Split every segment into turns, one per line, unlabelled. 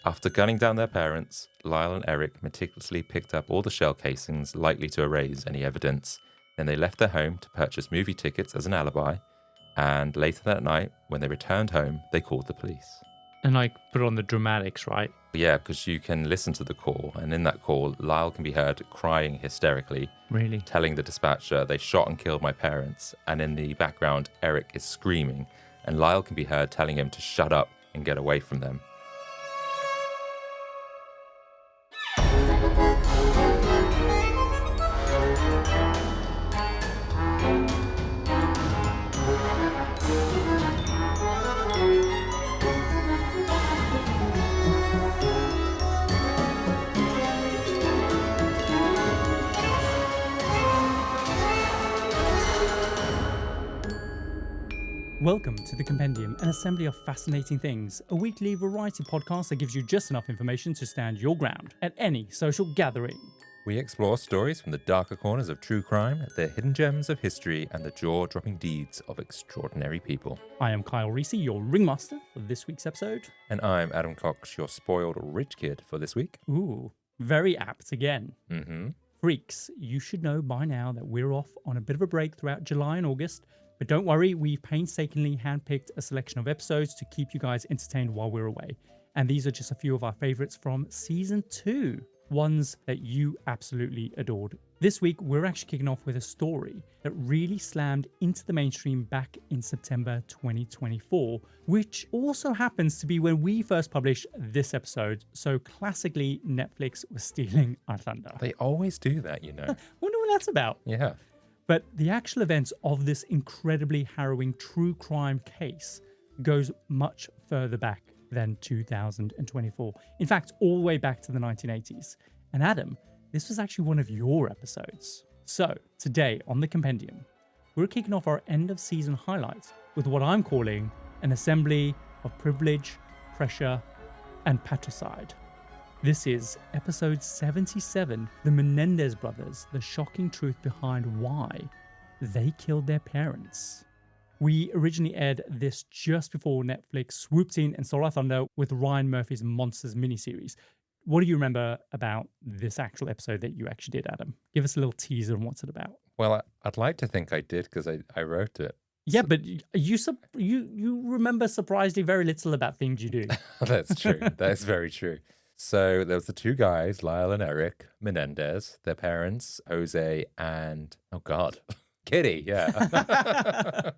After gunning down their parents, Lyle and Erik meticulously picked up all the shell casings likely to erase any evidence. Then they left their home to purchase movie tickets as an alibi, and later that night, when they returned home, they called the police.
And put on the dramatics, right?
Yeah, because you can listen to the call, and in that call, Lyle can be heard crying hysterically.
Really?
Telling the dispatcher, they shot and killed my parents, and in the background, Erik is screaming, and Lyle can be heard telling him to shut up and get away from them.
Welcome to the Compendium, an assembly of fascinating things, a weekly variety podcast that gives you just enough information to stand your ground at any social gathering.
We explore stories from the darker corners of true crime, the hidden gems of history, and the jaw-dropping deeds of extraordinary people.
I am Kyle Risi, your ringmaster for this week's episode.
And I'm Adam Cox, your spoiled rich kid for this week.
Ooh, very apt again.
Mm-hmm.
Freaks, you should know by now that we're off on a bit of a break throughout July and August. But don't worry, we've painstakingly handpicked a selection of episodes to keep you guys entertained while we're away. And these are just a few of our favorites from season 2, ones that you absolutely adored. This week, we're actually kicking off with a story that really slammed into the mainstream back in September 2024, which also happens to be when we first published this episode. So classically, Netflix was stealing our thunder.
They always do that, you know.
Wonder what that's about.
Yeah.
But the actual events of this incredibly harrowing true crime case goes much further back than 2024. In fact, all the way back to the 1980s. And Adam, this was actually one of your episodes. So today on the Compendium, we're kicking off our end of season highlights with what I'm calling an assembly of privilege, pressure, and patricide. This is episode 77, The Menendez Brothers, the shocking truth behind why they killed their parents. We originally aired this just before Netflix swooped in and stole our thunder with Ryan Murphy's Monsters miniseries. What do you remember about this actual episode that you actually did, Adam? Give us a little teaser on what's it about.
Well, I'd like to think I did because I wrote it.
Yeah, but you remember surprisingly very little about things you do.
That's true. That's very true. So there was the two guys, Lyle and Erik Menendez, their parents, Jose and, oh God, Kitty, yeah.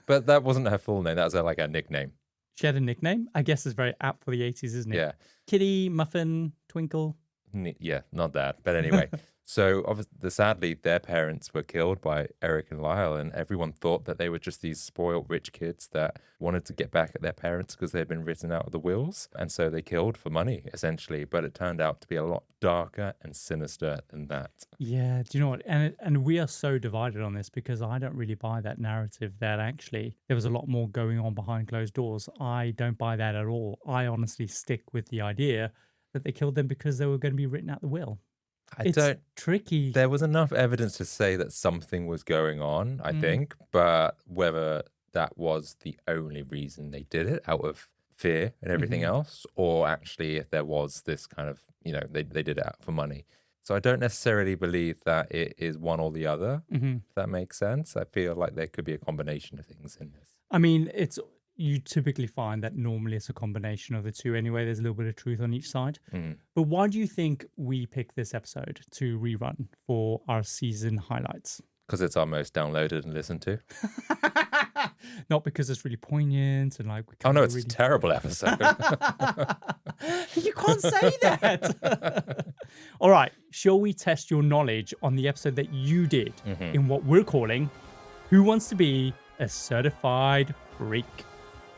But that wasn't her full name. That was her nickname.
She had a nickname? I guess it's very apt for the 80s, isn't it?
Yeah.
Kitty, Muffin, Twinkle.
Yeah, not that. But anyway, so obviously, sadly, their parents were killed by Erik and Lyle, and everyone thought that they were just these spoiled rich kids that wanted to get back at their parents because they had been written out of the wills. And so they killed for money, essentially. But it turned out to be a lot darker and sinister than that.
Yeah, do you know what? And we are so divided on this because I don't really buy that narrative that actually there was a lot more going on behind closed doors. I don't buy that at all. I honestly stick with the idea that they killed them because they were going to be written out the will. It's tricky.
There was enough evidence to say that something was going on, I think, but whether that was the only reason they did it out of fear and everything else, or actually if there was this kind of, they did it out for money. So I don't necessarily believe that it is one or the other, if that makes sense. I feel like there could be a combination of things in this.
I mean, you typically find that normally it's a combination of the two anyway. There's a little bit of truth on each side. But why do you think we picked this episode to rerun for our season highlights?
Because it's our most downloaded and listened to.
Not because it's really poignant and
Oh no, it's a terrible episode.
You can't say that. All right, shall we test your knowledge on the episode that you did in what we're calling Who Wants to Be a Certified Freak?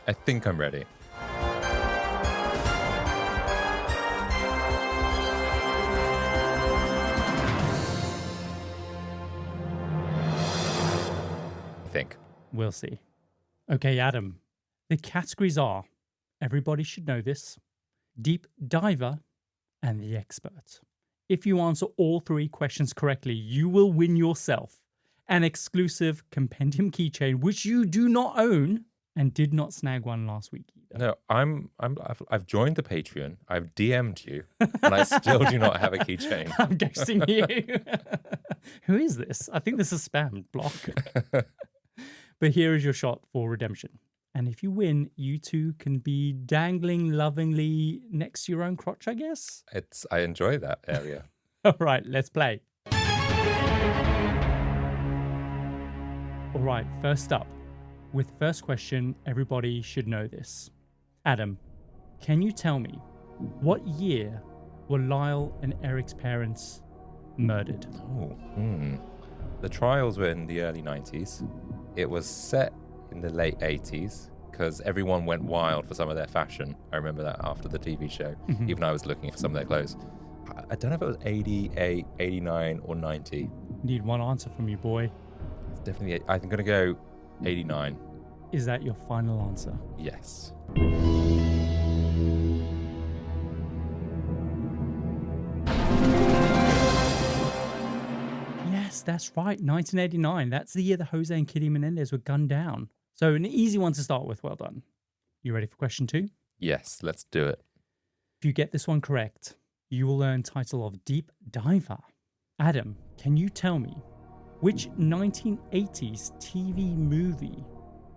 I think I'm ready. I think.
We'll see. Okay, Adam. The categories are everybody should know this, deep diver, and the expert. If you answer all 3 questions correctly, you will win yourself an exclusive Compendium keychain, which you do not own and did not snag one last week either.
No, I've joined the Patreon. I've DM'd you, and I still do not have a keychain.
I'm ghosting you. Who is this? I think this is spam. Block. But here is your shot for redemption. And if you win, you two can be dangling lovingly next to your own crotch, I guess.
I enjoy that area.
All right, let's play. All right, first up. With the first question, everybody should know this. Adam, can you tell me what year were Lyle and Erik's parents murdered?
The trials were in the early 90s. It was set in the late 80s because everyone went wild for some of their fashion. I remember that after the TV show, even I was looking for some of their clothes. I don't know if it was 88, 89, or 90.
Need one answer from you, boy.
It's definitely, I'm going to go 89.
Is that your final answer?
Yes.
Yes, that's right. 1989. That's the year that Jose and Kitty Menendez were gunned down. So an easy one to start with. Well done. You ready for question 2?
Yes, let's do it.
If you get this one correct, you will earn title of Deep Diver. Adam, can you tell me which 1980s TV movie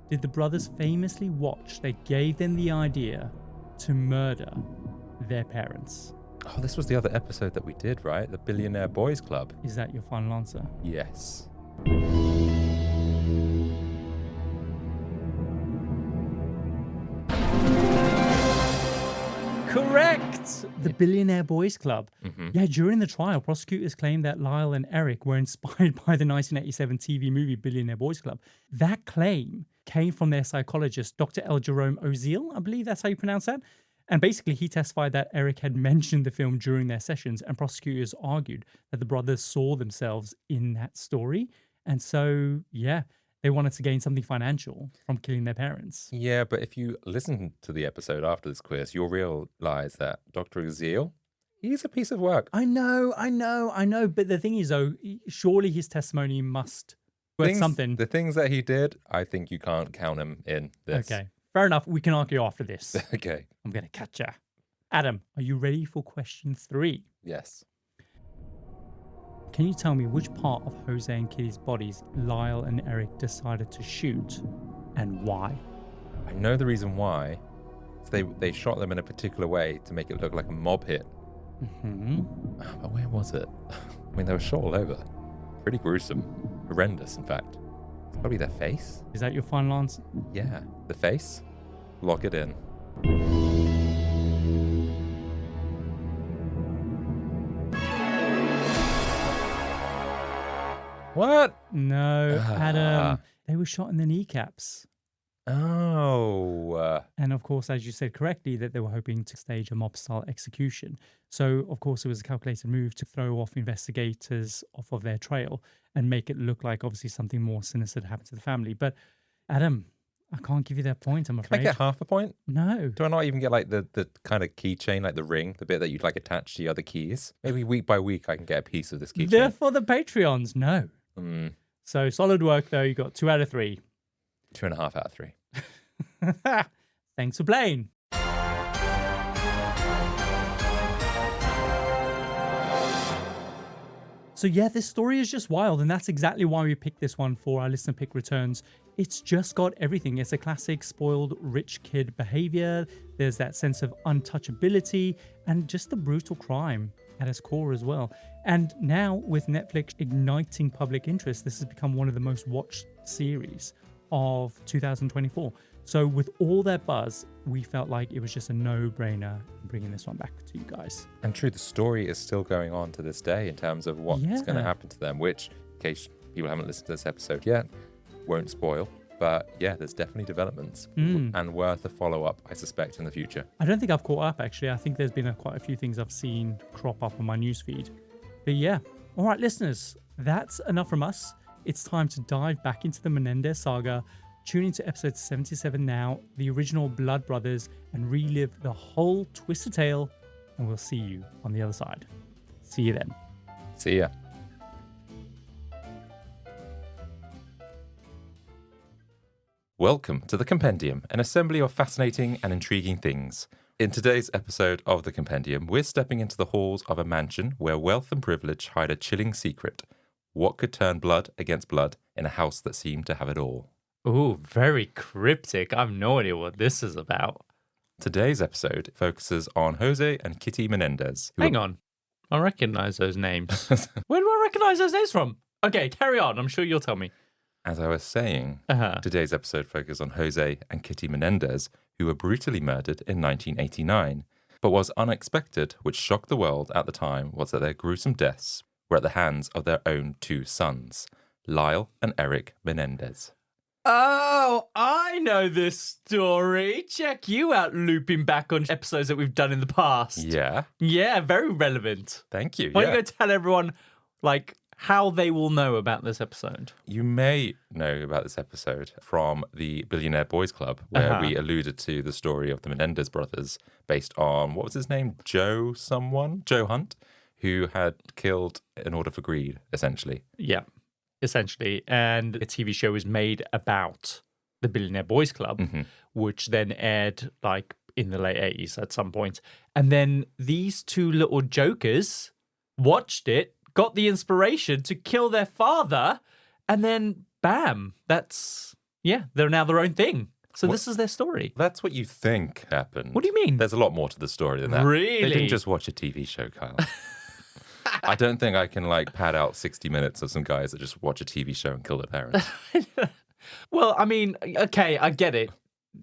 did the brothers famously watch that gave them the idea to murder their parents?
Oh, this was the other episode that we did, right? The Billionaire Boys Club.
Is that your final answer?
Yes.
Correct! The Billionaire Boys Club. Yeah, during the trial, prosecutors claimed that Lyle and Erik were inspired by the 1987 TV movie Billionaire Boys Club. That claim came from their psychologist, Dr. L. Jerome Oziel, I believe that's how you pronounce that. And basically, he testified that Erik had mentioned the film during their sessions, and prosecutors argued that the brothers saw themselves in that story. And so, yeah, they wanted to gain something financial from killing their parents.
Yeah, but if you listen to the episode after this quiz, you'll realize that Dr. Oziel, he's a piece of work.
I know. But the thing is, though, surely his testimony must worth something.
The things that he did, I think you can't count him in this.
Okay, fair enough. We can argue after this.
Okay.
I'm going to catch ya. Adam, are you ready for question 3?
Yes.
Can you tell me which part of Jose and Kitty's bodies Lyle and Erik decided to shoot and why?
I know the reason why. They shot them in a particular way to make it look like a mob hit. But where was it? I mean, they were shot all over. Pretty gruesome. Horrendous, in fact. It's probably their face.
Is that your final answer?
Yeah, the face. Lock it in. What?
No, Adam. They were shot in the kneecaps.
Oh.
And of course, as you said correctly, that they were hoping to stage a mob-style execution. So, of course, it was a calculated move to throw off investigators off of their trail and make it look like, obviously, something more sinister had happened to the family. But, Adam, I can't give you that point, I'm afraid.
Can I get half a point?
No.
Do I not even get like the kind of keychain, like the ring, the bit that you'd like attach to the other keys? Maybe week by week I can get a piece of this keychain.
They're for the Patreons. No. So solid work, though. You got 2 out of 3.
2.5 out of 3.
Thanks for playing. So yeah, this story is just wild, and that's exactly why we picked this one for our listener pick returns. It's just got everything. It's a classic spoiled rich kid behavior. There's that sense of untouchability and just the brutal crime at its core as well. And now with Netflix igniting public interest, this has become one of the most watched series of 2024. So with all that buzz, we felt like it was just a no-brainer bringing this one back to you guys.
And true, the story is still going on to this day in terms of what's going to happen to them, which, in case people haven't listened to this episode yet, won't spoil. But yeah, there's definitely developments and worth a follow-up, I suspect, in the future.
I don't think I've caught up, actually. I think there's been quite a few things I've seen crop up on my newsfeed. But yeah. All right, listeners, that's enough from us. It's time to dive back into the Menendez saga. Tune into episode 77 now, the original Blood Brothers, and relive the whole twisted tale. And we'll see you on the other side. See you then.
See ya. Welcome to the Compendium, an assembly of fascinating and intriguing things. In today's episode of the Compendium, we're stepping into the halls of a mansion where wealth and privilege hide a chilling secret. What could turn blood against blood in a house that seemed to have it all?
Ooh, very cryptic. I have no idea what this is about.
Today's episode focuses on Jose and Kitty Menendez.
Hang on. I recognize those names. Where do I recognize those names from? Okay, carry on. I'm sure you'll tell me.
As I was saying,
Uh-huh.
today's episode focuses on Jose and Kitty Menendez, who were brutally murdered in 1989. But what was unexpected, which shocked the world at the time, was that their gruesome deaths were at the hands of their own two sons, Lyle and Erik Menendez.
Oh, I know this story. Check you out looping back on episodes that we've done in the past.
Yeah,
Yeah, very relevant.
thank you.
Why
Yeah.
don't you go tell everyone, how they will know about this episode?
You may know about this episode from the Billionaire Boys Club, where we alluded to the story of the Menendez brothers based on, what was his name? Joe Hunt, who had killed in order for greed, essentially.
Yeah, essentially. And a TV show was made about the Billionaire Boys Club, which then aired in the late 80s at some point. And then these two little jokers watched it, got the inspiration to kill their father, and then bam, they're now their own thing. So this is their story.
That's what you think happened.
What do you mean?
There's a lot more to the story than that.
Really?
They didn't just watch a TV show, Kyle. I don't think I can pad out 60 minutes of some guys that just watch a TV show and kill their parents.
Well, I mean, okay, I get it.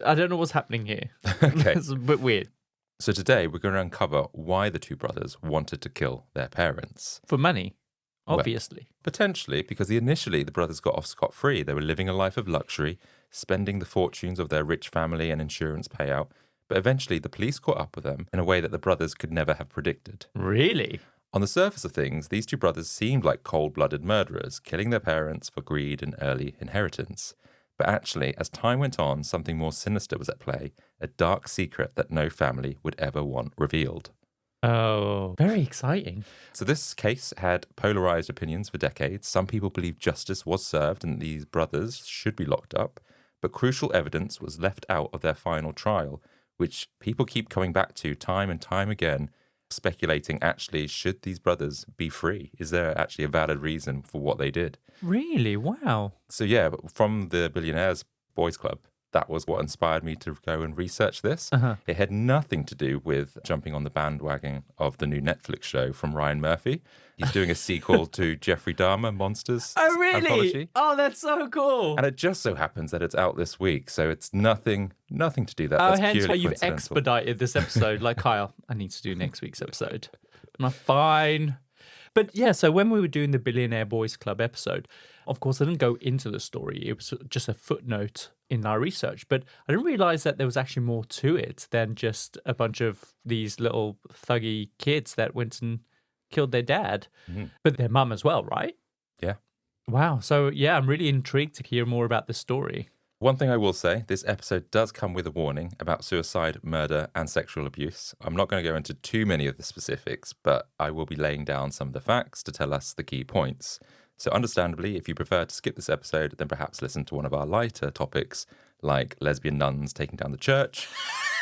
I don't know what's happening here.
Okay.
It's a bit weird.
So today we're going to uncover why the two brothers wanted to kill their parents.
For money, obviously.
Potentially, because initially the brothers got off scot-free. They were living a life of luxury, spending the fortunes of their rich family and insurance payout. But eventually the police caught up with them in a way that the brothers could never have predicted.
Really?
On the surface of things, these two brothers seemed like cold-blooded murderers, killing their parents for greed and early inheritance. But actually, as time went on, something more sinister was at play, a dark secret that no family would ever want revealed.
Oh, very exciting.
So this case had polarized opinions for decades. Some people believe justice was served and these brothers should be locked up, but crucial evidence was left out of their final trial, which people keep coming back to time and time again, speculating actually, should these brothers be free? Is there actually a valid reason for what they did?
Really? Wow.
So yeah, from the Billionaires Boys Club, that was what inspired me to go and research this. It had nothing to do with jumping on the bandwagon of the new Netflix show from Ryan Murphy. He's doing a sequel to Jeffrey Dahmer Monsters
Oh, really?
anthology.
Oh, that's so cool.
And it just so happens that it's out this week, so it's nothing to do that.
Oh,
That's
hence
purely
why you've
coincidental.
expedited this episode. Like, Kyle, I need to do next week's episode. And I'm fine. But yeah, so when we were doing the Billionaire Boys Club episode, of course, I didn't go into the story. It was just a footnote in our research. But I didn't realize that there was actually more to it than just a bunch of these little thuggy kids that went and killed their dad, but their mum as well, right?
Yeah.
Wow. So yeah, I'm really intrigued to hear more about the story.
One thing I will say, this episode does come with a warning about suicide, murder, and sexual abuse. I'm not going to go into too many of the specifics, but I will be laying down some of the facts to tell us the key points. So understandably, if you prefer to skip this episode, then perhaps listen to one of our lighter topics, like lesbian nuns taking down the church,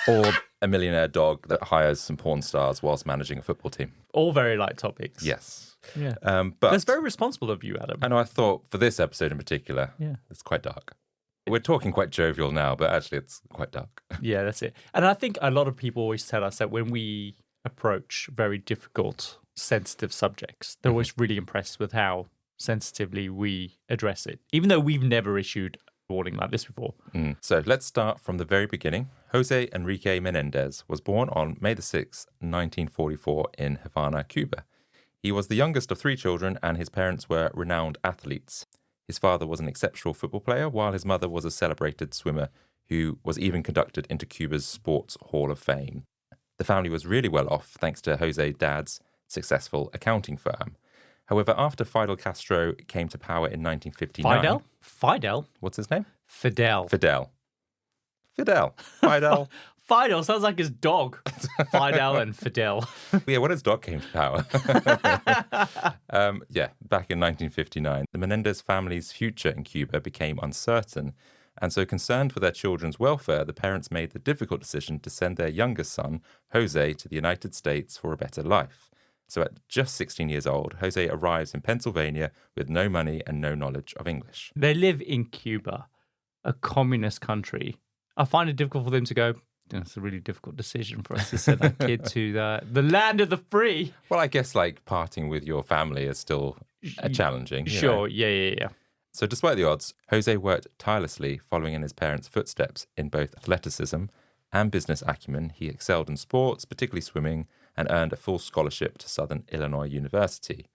or a millionaire dog that hires some porn stars whilst managing a football team.
All very light topics.
Yes.
Yeah.
But
That's very responsible of you, Adam.
I know I thought for this episode in particular,
Yeah.
it's quite dark. We're talking quite jovial now, but actually it's quite dark.
Yeah, that's it. And I think a lot of people always tell us that when we approach very difficult, sensitive subjects, they're always really impressed with how sensitively we address it, even though we've never issued a warning like this before.
So let's start from the very beginning. Jose Enrique Menendez was born on May the 6th, 1944 in Havana, Cuba. He was the youngest of three children and his parents were renowned athletes. His father was an exceptional football player, while his mother was a celebrated swimmer who was even conducted into Cuba's Sports Hall of Fame. The family was really well off thanks to Jose's dad's successful accounting firm. However, after Fidel Castro came to power in 1959...
Fidel?
What's his name?
Fidel.
Fidel.
Fidel sounds like his dog. Fidel and Fidel.
Yeah, when his dog came to power. Back in 1959, the Menendez family's future in Cuba became uncertain And so, concerned for their children's welfare, the parents made the difficult decision to send their youngest son, Jose, to the United States for a better life. So at just 16 years old, Jose arrives in Pennsylvania with no money and no knowledge of English.
They live in Cuba, a communist country. I find it difficult for them to go, it's a really difficult decision for us to send our kid to the land of the free.
Well, I guess like parting with your family is still challenging.
Sure, yeah.
So despite the odds, Jose worked tirelessly following in his parents' footsteps in both athleticism and business acumen. He excelled in sports, particularly swimming, and earned a full scholarship to Southern Illinois University.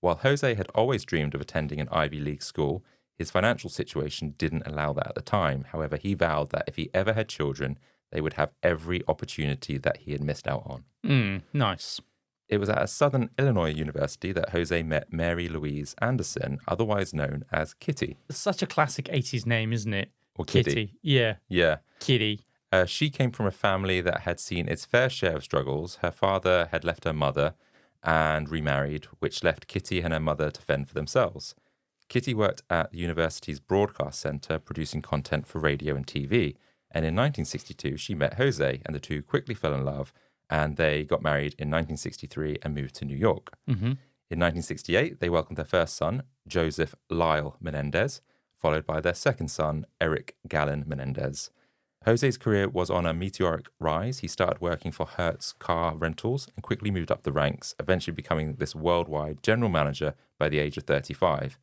While Jose had always dreamed of attending an Ivy League school, his financial situation didn't allow that at the time. However, he vowed that if he ever had children, they would have every opportunity that he had missed out on.
Nice.
It was at a Southern Illinois University that Jose met Mary Louise Anderson, otherwise known as Kitty.
Such a classic 80s name, isn't it?
Or Kitty.
Yeah.
Yeah.
Kitty.
She came from a family that had seen its fair share of struggles. Her father had left her mother and remarried, which left Kitty and her mother to fend for themselves. Kitty worked at the university's broadcast center, producing content for radio and TV. And in 1962, she met Jose, and the two quickly fell in love, and they got married in 1963 and moved to New York. In 1968, they welcomed their first son, Joseph Lyle Menendez, followed by their second son, Erik Galen Menendez. Jose's career was on a meteoric rise. He started working for Hertz Car Rentals and quickly moved up the ranks, eventually becoming this worldwide general manager by the age of 35.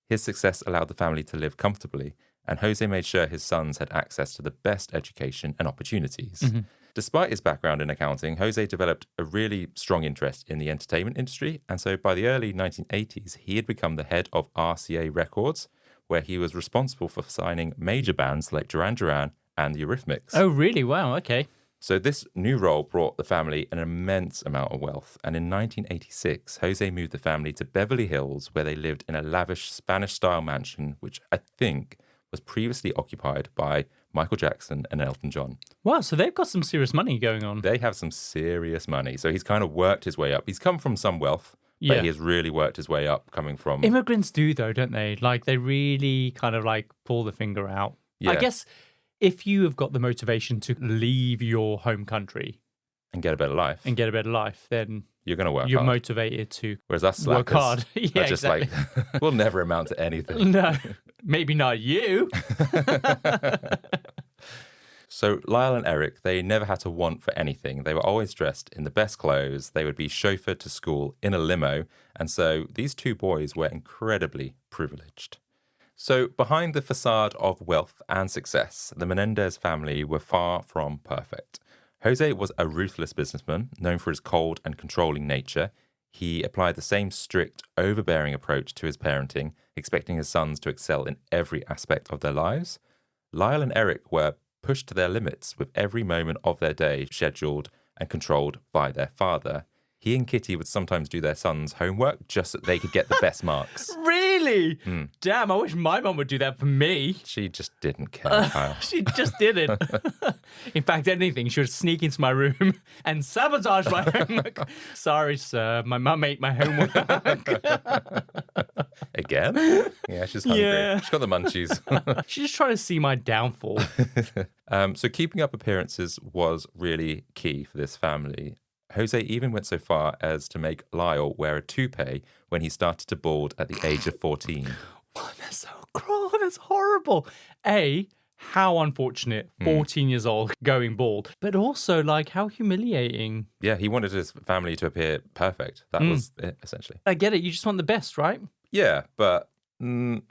His success allowed the family to live comfortably, and Jose made sure his sons had access to the best education and opportunities. Despite his background in accounting, Jose developed a really strong interest in the entertainment industry, and so by the early 1980s, he had become the head of RCA Records, where he was responsible for signing major bands like Duran Duran and the Eurythmics.
Oh, really? Wow, okay.
So this new role brought the family an immense amount of wealth, and in 1986, Jose moved the family to Beverly Hills, where they lived in a lavish Spanish-style mansion, which I think was previously occupied by Michael Jackson and Elton John.
Wow, so they've got some serious money going on.
They have some serious money. So he's kind of worked his way up. He's come from some wealth, but he has really worked his way up coming from...
Immigrants do, though, don't they? Like, they really kind of like pull the finger out.
Yeah.
I guess if you have got the motivation to leave your home country
and get a better life,
then
you're going to work
you're
hard.
motivated to
Whereas us
work
slackers
hard. Yeah,
are just
exactly.
like, we'll never amount to anything.
No, maybe not you.
So Lyle and Erik, they never had to want for anything. They were always dressed in the best clothes. They would be chauffeured to school in a limo. And so these two boys were incredibly privileged. So behind the facade of wealth and success, the Menendez family were far from perfect. Jose was a ruthless businessman, known for his cold and controlling nature. He applied the same strict, overbearing approach to his parenting, expecting his sons to excel in every aspect of their lives. Lyle and Erik were pushed to their limits, with every moment of their day scheduled and controlled by their father. He and Kitty would sometimes do their sons' homework just so they could get the best marks.
Really? Damn, I wish my mum would do that for me.
She just didn't care, Kyle.
She just didn't. In fact, anything, she would sneak into my room and sabotage my homework. Sorry, sir, my mum ate my homework.
Again? Yeah, she's hungry.
Yeah.
She's got the munchies.
She's just trying to see my downfall.
So keeping up appearances was really key for this family. Jose even went so far as to make Lyle wear a toupee when he started to bald at the age of 14.
Oh, that's so cruel. That's horrible. How unfortunate, 14 years old, going bald. But also, like, how humiliating.
Yeah, he wanted his family to appear perfect. That was it, essentially.
I get it. You just want the best, right?
Yeah, but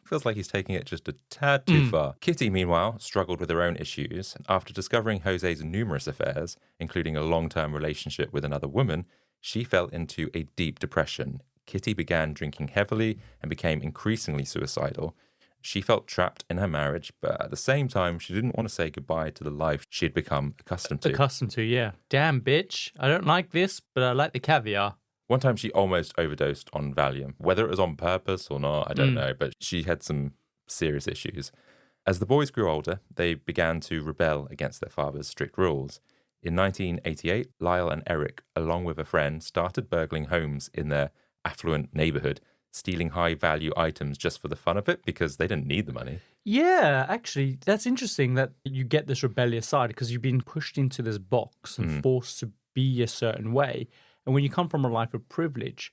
feels like he's taking it just a tad too far. Kitty, meanwhile, struggled with her own issues. After discovering Jose's numerous affairs, including a long-term relationship with another woman, she fell into a deep depression. Kitty began drinking heavily and became increasingly suicidal. She felt trapped in her marriage, but at the same time, she didn't want to say goodbye to the life she had become accustomed to.
Yeah. Damn, bitch. I don't like this, but I like the caviar.
One time she almost overdosed on Valium. Whether it was on purpose or not, I don't know, but she had some serious issues. As the boys grew older, they began to rebel against their father's strict rules. In 1988, Lyle and Erik, along with a friend, started burgling homes in their affluent neighborhood. stealing high-value items just for the fun of it because they didn't need the money.
Yeah, actually, that's interesting that you get this rebellious side because you've been pushed into this box and forced to be a certain way. And when you come from a life of privilege,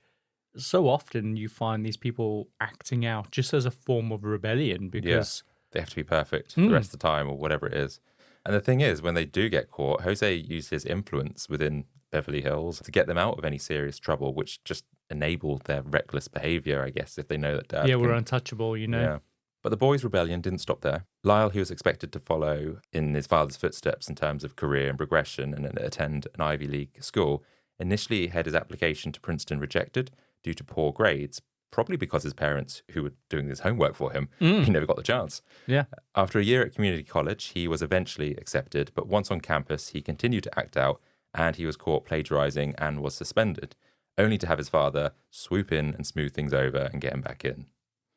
so often you find these people acting out just as a form of rebellion because
they have to be perfect the rest of the time or whatever it is. And the thing is, when they do get caught, Jose used his influence within Beverly Hills to get them out of any serious trouble, which just enabled their reckless behavior, I guess, if they know that Dad
we're untouchable, you know.
Yeah. But the boys' rebellion didn't stop there. Lyle, he was expected to follow in his father's footsteps in terms of career and progression and attend an Ivy League school. Initially, he had his application to Princeton rejected due to poor grades, probably because his parents, who were doing his homework for him, he never got the chance.
Yeah.
After a year at community college, he was eventually accepted, but once on campus, he continued to act out, and he was caught plagiarizing and was suspended, only to have his father swoop in and smooth things over and get him back in.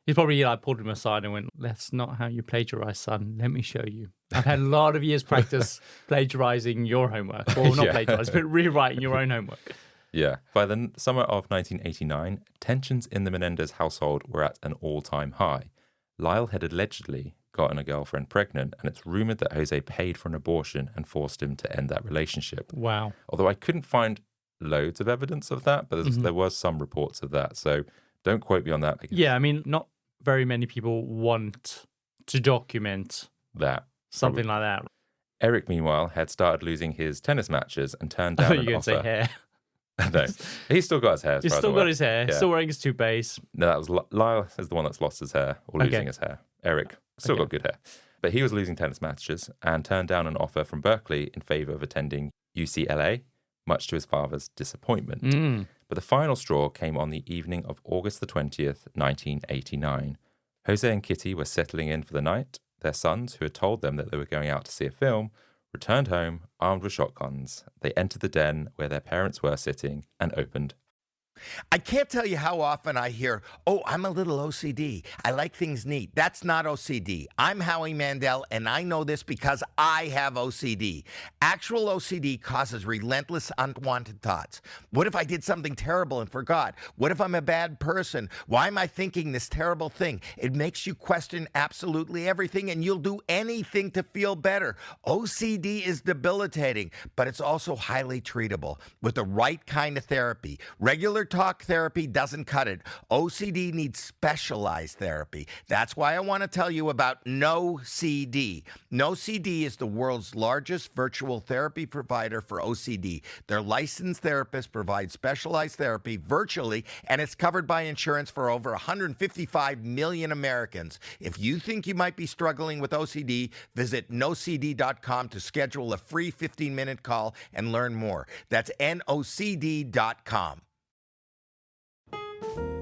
He probably pulled him aside and went, "That's not how you plagiarize, son. Let me show you. I've had a lot of years practice plagiarizing your homework. Or not plagiarizing, but rewriting your own homework."
Yeah. By the summer of 1989, tensions in the Menendez household were at an all-time high. Lyle had allegedly gotten a girlfriend pregnant, and it's rumored that Jose paid for an abortion and forced him to end that relationship.
Wow.
Although I couldn't find loads of evidence of that, but there was some reports of that. So don't quote me on that.
Yeah, I mean, not very many people want to document
that.
something like that.
Erik, meanwhile, had started losing his tennis matches and turned
I
down
thought
an
you were going to
offer.
say hair.
No, he's still got his hair.
He's still got his hair.
Yeah.
Still wearing his toupees.
No, that was Lyle is the one that's lost his hair or losing his hair. Erik still got good hair. But he was losing tennis matches and turned down an offer from Berkeley in favor of attending UCLA, much to his father's disappointment. But the final straw came on the evening of August the 20th, 1989. Jose and Kitty were settling in for the night. Their sons, who had told them that they were going out to see a film, returned home armed with shotguns. They entered the den where their parents were sitting and opened.
I can't tell you how often I hear, "Oh, I'm a little OCD. I like things neat." That's not OCD. I'm Howie Mandel, and I know this because I have OCD. Actual OCD causes relentless, unwanted thoughts. What if I did something terrible and forgot? What if I'm a bad person? Why am I thinking this terrible thing? It makes you question absolutely everything, and you'll do anything to feel better. OCD is debilitating, but it's also highly treatable with the right kind of therapy. Regular talk therapy doesn't cut it. OCD needs specialized therapy. That's why I want to tell you about NoCD. NoCD is the world's largest virtual therapy provider for OCD. Their licensed therapists provide specialized therapy virtually, and it's covered by insurance for over 155 million Americans. If you think you might be struggling with OCD, visit nocd.com to schedule a free 15-minute call and learn more. That's nocd.com.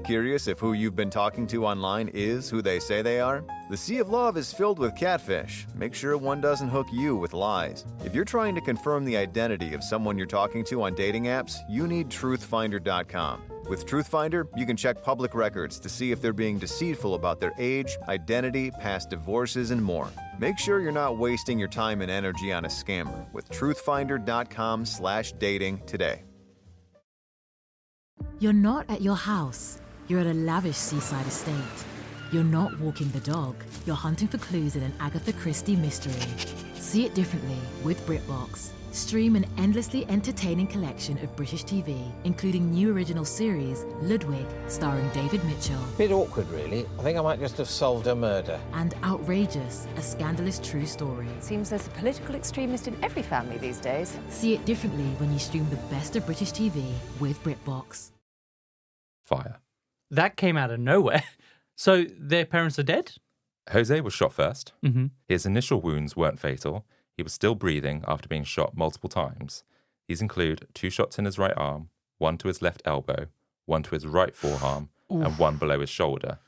Curious if who you've been talking to online is who they say they are? The Sea of Love is filled with catfish. Make sure one doesn't hook you with lies. If you're trying to confirm the identity of someone you're talking to on dating apps, you need truthfinder.com. With Truthfinder, you can check public records to see if they're being deceitful about their age, identity, past divorces, and more. Make sure you're not wasting your time and energy on a scammer with truthfinder.com/dating today.
You're not at your house. You're at a lavish seaside estate. You're not walking the dog. You're hunting for clues in an Agatha Christie mystery. See it differently with BritBox. Stream an endlessly entertaining collection of British TV, including new original series Ludwig, starring David Mitchell.
Bit awkward, really. I think I might just have solved a murder.
And Outrageous, a scandalous true story.
Seems there's a political extremist in every family these days.
See it differently when you stream the best of British TV with BritBox.
Fire.
That came out of nowhere. So their parents are dead?
Jose was shot first.
Mm-hmm.
His initial wounds weren't fatal. He was still breathing after being shot multiple times. These include 2 shots in his right arm, 1 to his left elbow, 1 to his right forearm, and 1 below his shoulder.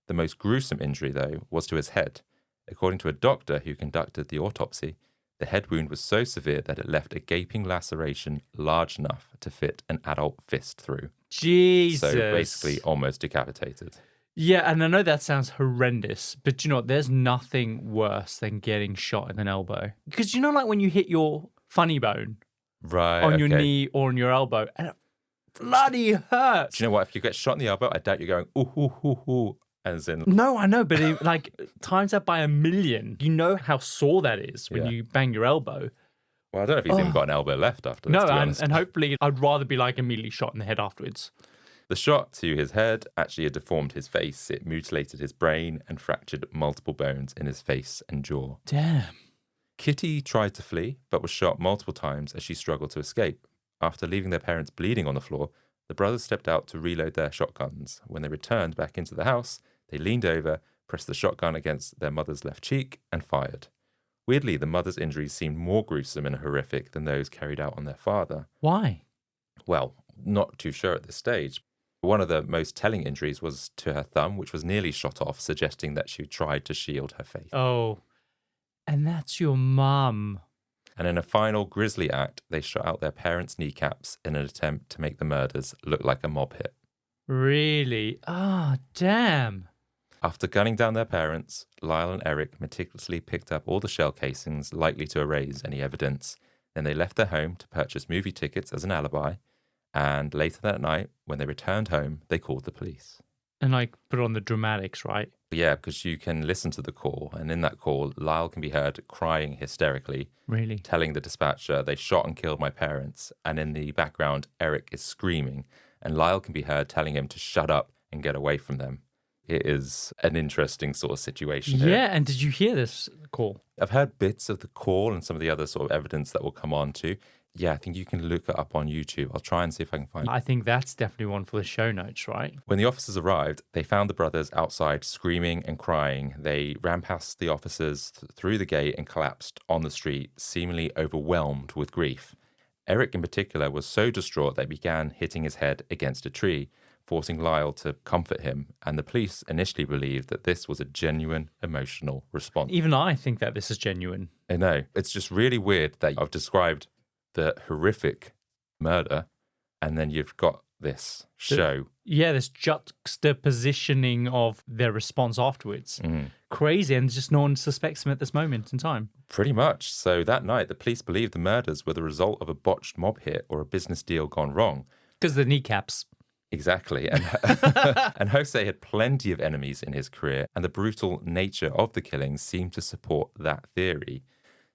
The most gruesome injury, though, was to his head. According to a doctor who conducted the autopsy, the head wound was so severe that it left a gaping laceration large enough to fit an adult fist through.
Jesus.
So basically almost decapitated.
Yeah, and I know that sounds horrendous, but you know what? There's nothing worse than getting shot in an elbow. Because you know, like when you hit your funny bone
Right.
on your knee or on your elbow, and bloody hurts.
Do you know what? If you get shot in the elbow, I doubt you're going, ooh, ooh, ooh, ooh, as in...
No, I know, but like times that by 1,000,000. You know how sore that is when
Yeah.
you bang your elbow.
Well, I don't know if he's even got an elbow left after this,
No,
to be honest.
and hopefully I'd rather be like immediately shot in the head afterwards.
The shot to his head actually had deformed his face. It mutilated his brain and fractured multiple bones in his face and jaw.
Damn.
Kitty tried to flee, but was shot multiple times as she struggled to escape. After leaving their parents bleeding on the floor, the brothers stepped out to reload their shotguns. When they returned back into the house, they leaned over, pressed the shotgun against their mother's left cheek, and fired. Weirdly, the mother's injuries seemed more gruesome and horrific than those carried out on their father.
Why?
Well, not too sure at this stage. One of the most telling injuries was to her thumb, which was nearly shot off, suggesting that she tried to shield her face.
Oh, and that's your mum.
And in a final grisly act, they shot out their parents' kneecaps in an attempt to make the murders look like a mob hit.
Really? Ah, damn.
After gunning down their parents, Lyle and Erik meticulously picked up all the shell casings likely to erase any evidence. Then they left their home to purchase movie tickets as an alibi. And later that night, when they returned home, they called the police.
And like put on the dramatics, right?
Yeah, because you can listen to the call. And in that call, Lyle can be heard crying hysterically,
Really?
telling the dispatcher, they shot and killed my parents. And in the background, Erik is screaming. And Lyle can be heard telling him to shut up and get away from them. It is an interesting sort of situation here.
Yeah, and did you hear this call?
I've heard bits of the call and some of the other sort of evidence that we'll come on to. Yeah, I think you can look it up on YouTube. I'll try and see if I can find it.
I think that's definitely one for the show notes, right?
When the officers arrived, they found the brothers outside screaming and crying. They ran past the officers through the gate and collapsed on the street, seemingly overwhelmed with grief. Erik in particular was so distraught that he began hitting his head against a tree, forcing Lyle to comfort him. And the police initially believed that this was a genuine emotional response.
Even I think that this is genuine.
I know. It's just really weird that I've described the horrific murder, and then you've got this show.
Yeah, this juxtapositioning of their response afterwards. Crazy, and just no one suspects them at this moment in time.
Pretty much. So that night, the police believed the murders were the result of a botched mob hit or a business deal gone wrong.
Because the kneecaps.
Exactly. And, and Jose had plenty of enemies in his career, and the brutal nature of the killings seemed to support that theory.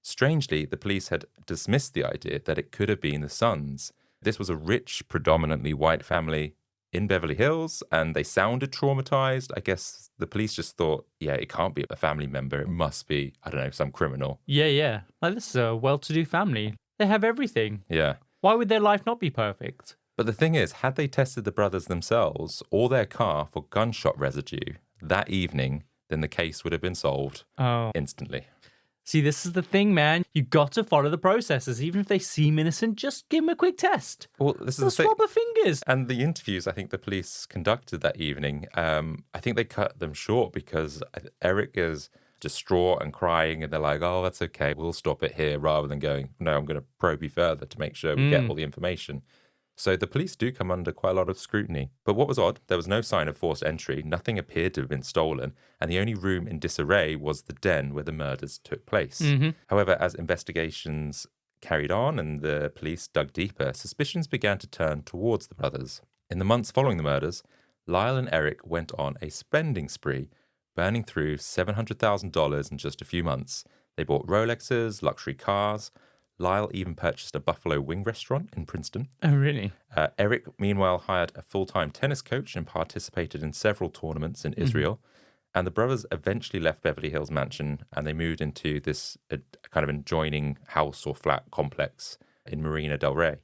Strangely, the police had dismissed the idea that it could have been the sons. This was a rich, predominantly white family in Beverly Hills, and they sounded traumatized. I guess the police just thought, yeah, it can't be a family member. It must be, I don't know, some criminal.
Yeah. Like, this is a well-to-do family. They have everything.
Yeah.
Why would their life not be perfect?
But the thing is, had they tested the brothers themselves or their car for gunshot residue that evening, then the case would have been solved instantly.
See, this is the thing, man. You got to follow the processes. Even if they seem innocent, just give them a quick test.
Well, this is
They'll
the thing.
swap of fingers.
And the interviews I think the police conducted that evening, I think they cut them short because Erik is distraught and crying, and they're like, oh, that's okay, we'll stop it here, rather than going, no, I'm going to probe you further to make sure we get all the information. So the police do come under quite a lot of scrutiny. But what was odd, there was no sign of forced entry, nothing appeared to have been stolen, and the only room in disarray was the den where the murders took place. However, as investigations carried on and the police dug deeper, suspicions began to turn towards the brothers. In the months following the murders, Lyle and Erik went on a spending spree, burning through $700,000 in just a few months. They bought Rolexes, luxury cars. Lyle even purchased a buffalo wing restaurant in Princeton.
Oh, really?
Erik, meanwhile, hired a full-time tennis coach and participated in several tournaments in Israel. And the brothers eventually left Beverly Hills Mansion and they moved into this kind of adjoining house or flat complex in Marina del Rey.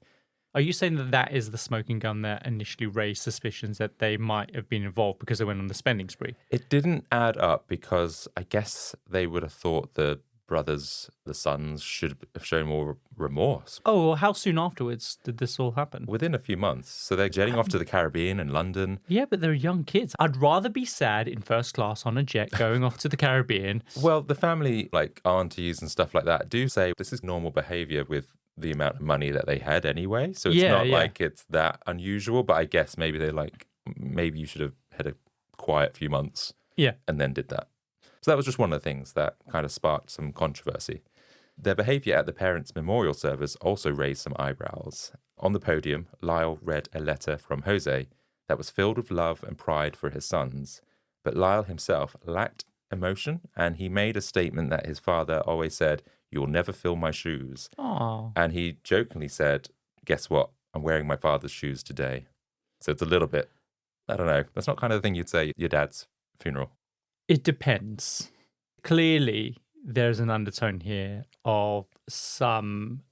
Are you saying that that is the smoking gun that initially raised suspicions that they might have been involved because they went on the spending spree?
It didn't add up because I guess they would have thought the brothers, the sons, should have shown more remorse.
Oh, well, how soon afterwards did this all happen?
Within a few months. So they're jetting off to the Caribbean and London.
Yeah, but they're young kids. I'd rather be sad in first class on a jet going off to the Caribbean.
Well, the family, like aunties and stuff like that, do say this is normal behavior with the amount of money that they had anyway. So it's not like it's that unusual, but I guess maybe they're like, maybe you should have had a quiet few months
Yeah.
and then did that. So that was just one of the things that kind of sparked some controversy. Their behavior at the parents' memorial service also raised some eyebrows. On the podium, Lyle read a letter from Jose that was filled with love and pride for his sons. But Lyle himself lacked emotion, and he made a statement that his father always said, "You'll never fill my shoes."
Aww.
And he jokingly said, "Guess what? I'm wearing my father's shoes today." So it's a little bit, I don't know, that's not kind of the thing you'd say at your dad's funeral.
It depends. Clearly, there's an undertone here of some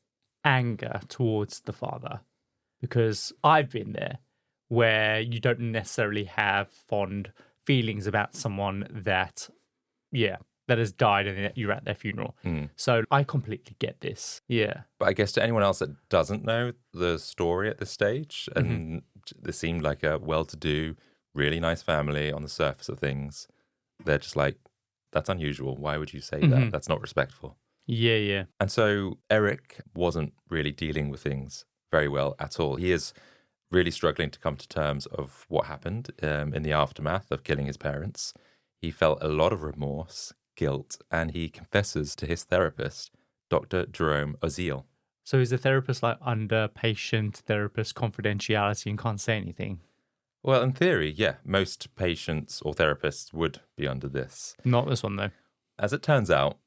anger towards the father, because I've been there where you don't necessarily have fond feelings about someone that has died and that you're at their funeral. So I completely get this. Yeah.
But I guess to anyone else that doesn't know the story at this stage, and this seemed like a well-to-do, really nice family on the surface of things, they're just like, that's unusual. Why would you say that? That's not respectful.
Yeah.
And so Erik wasn't really dealing with things very well at all. He is really struggling to come to terms of what happened in the aftermath of killing his parents. He felt a lot of remorse, guilt, and he confesses to his therapist, Dr. Jerome Oziel.
So is the therapist like under patient-therapist confidentiality and can't say anything?
Well, in theory, yeah, most patients or therapists would be under this.
Not this one, though.
As it turns out,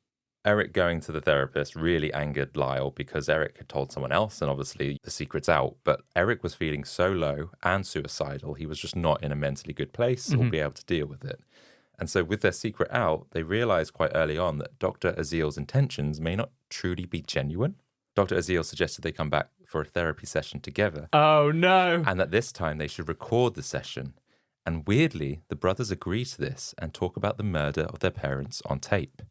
Erik going to the therapist really angered Lyle because Erik had told someone else, and obviously the secret's out. But Erik was feeling so low and suicidal, he was just not in a mentally good place or be able to deal with it. And so with their secret out, they realized quite early on that Dr. Oziel's intentions may not truly be genuine. Dr. Oziel suggested they come back for a therapy session together.
Oh, no.
And that this time they should record the session. And weirdly, the brothers agree to this and talk about the murder of their parents on tape.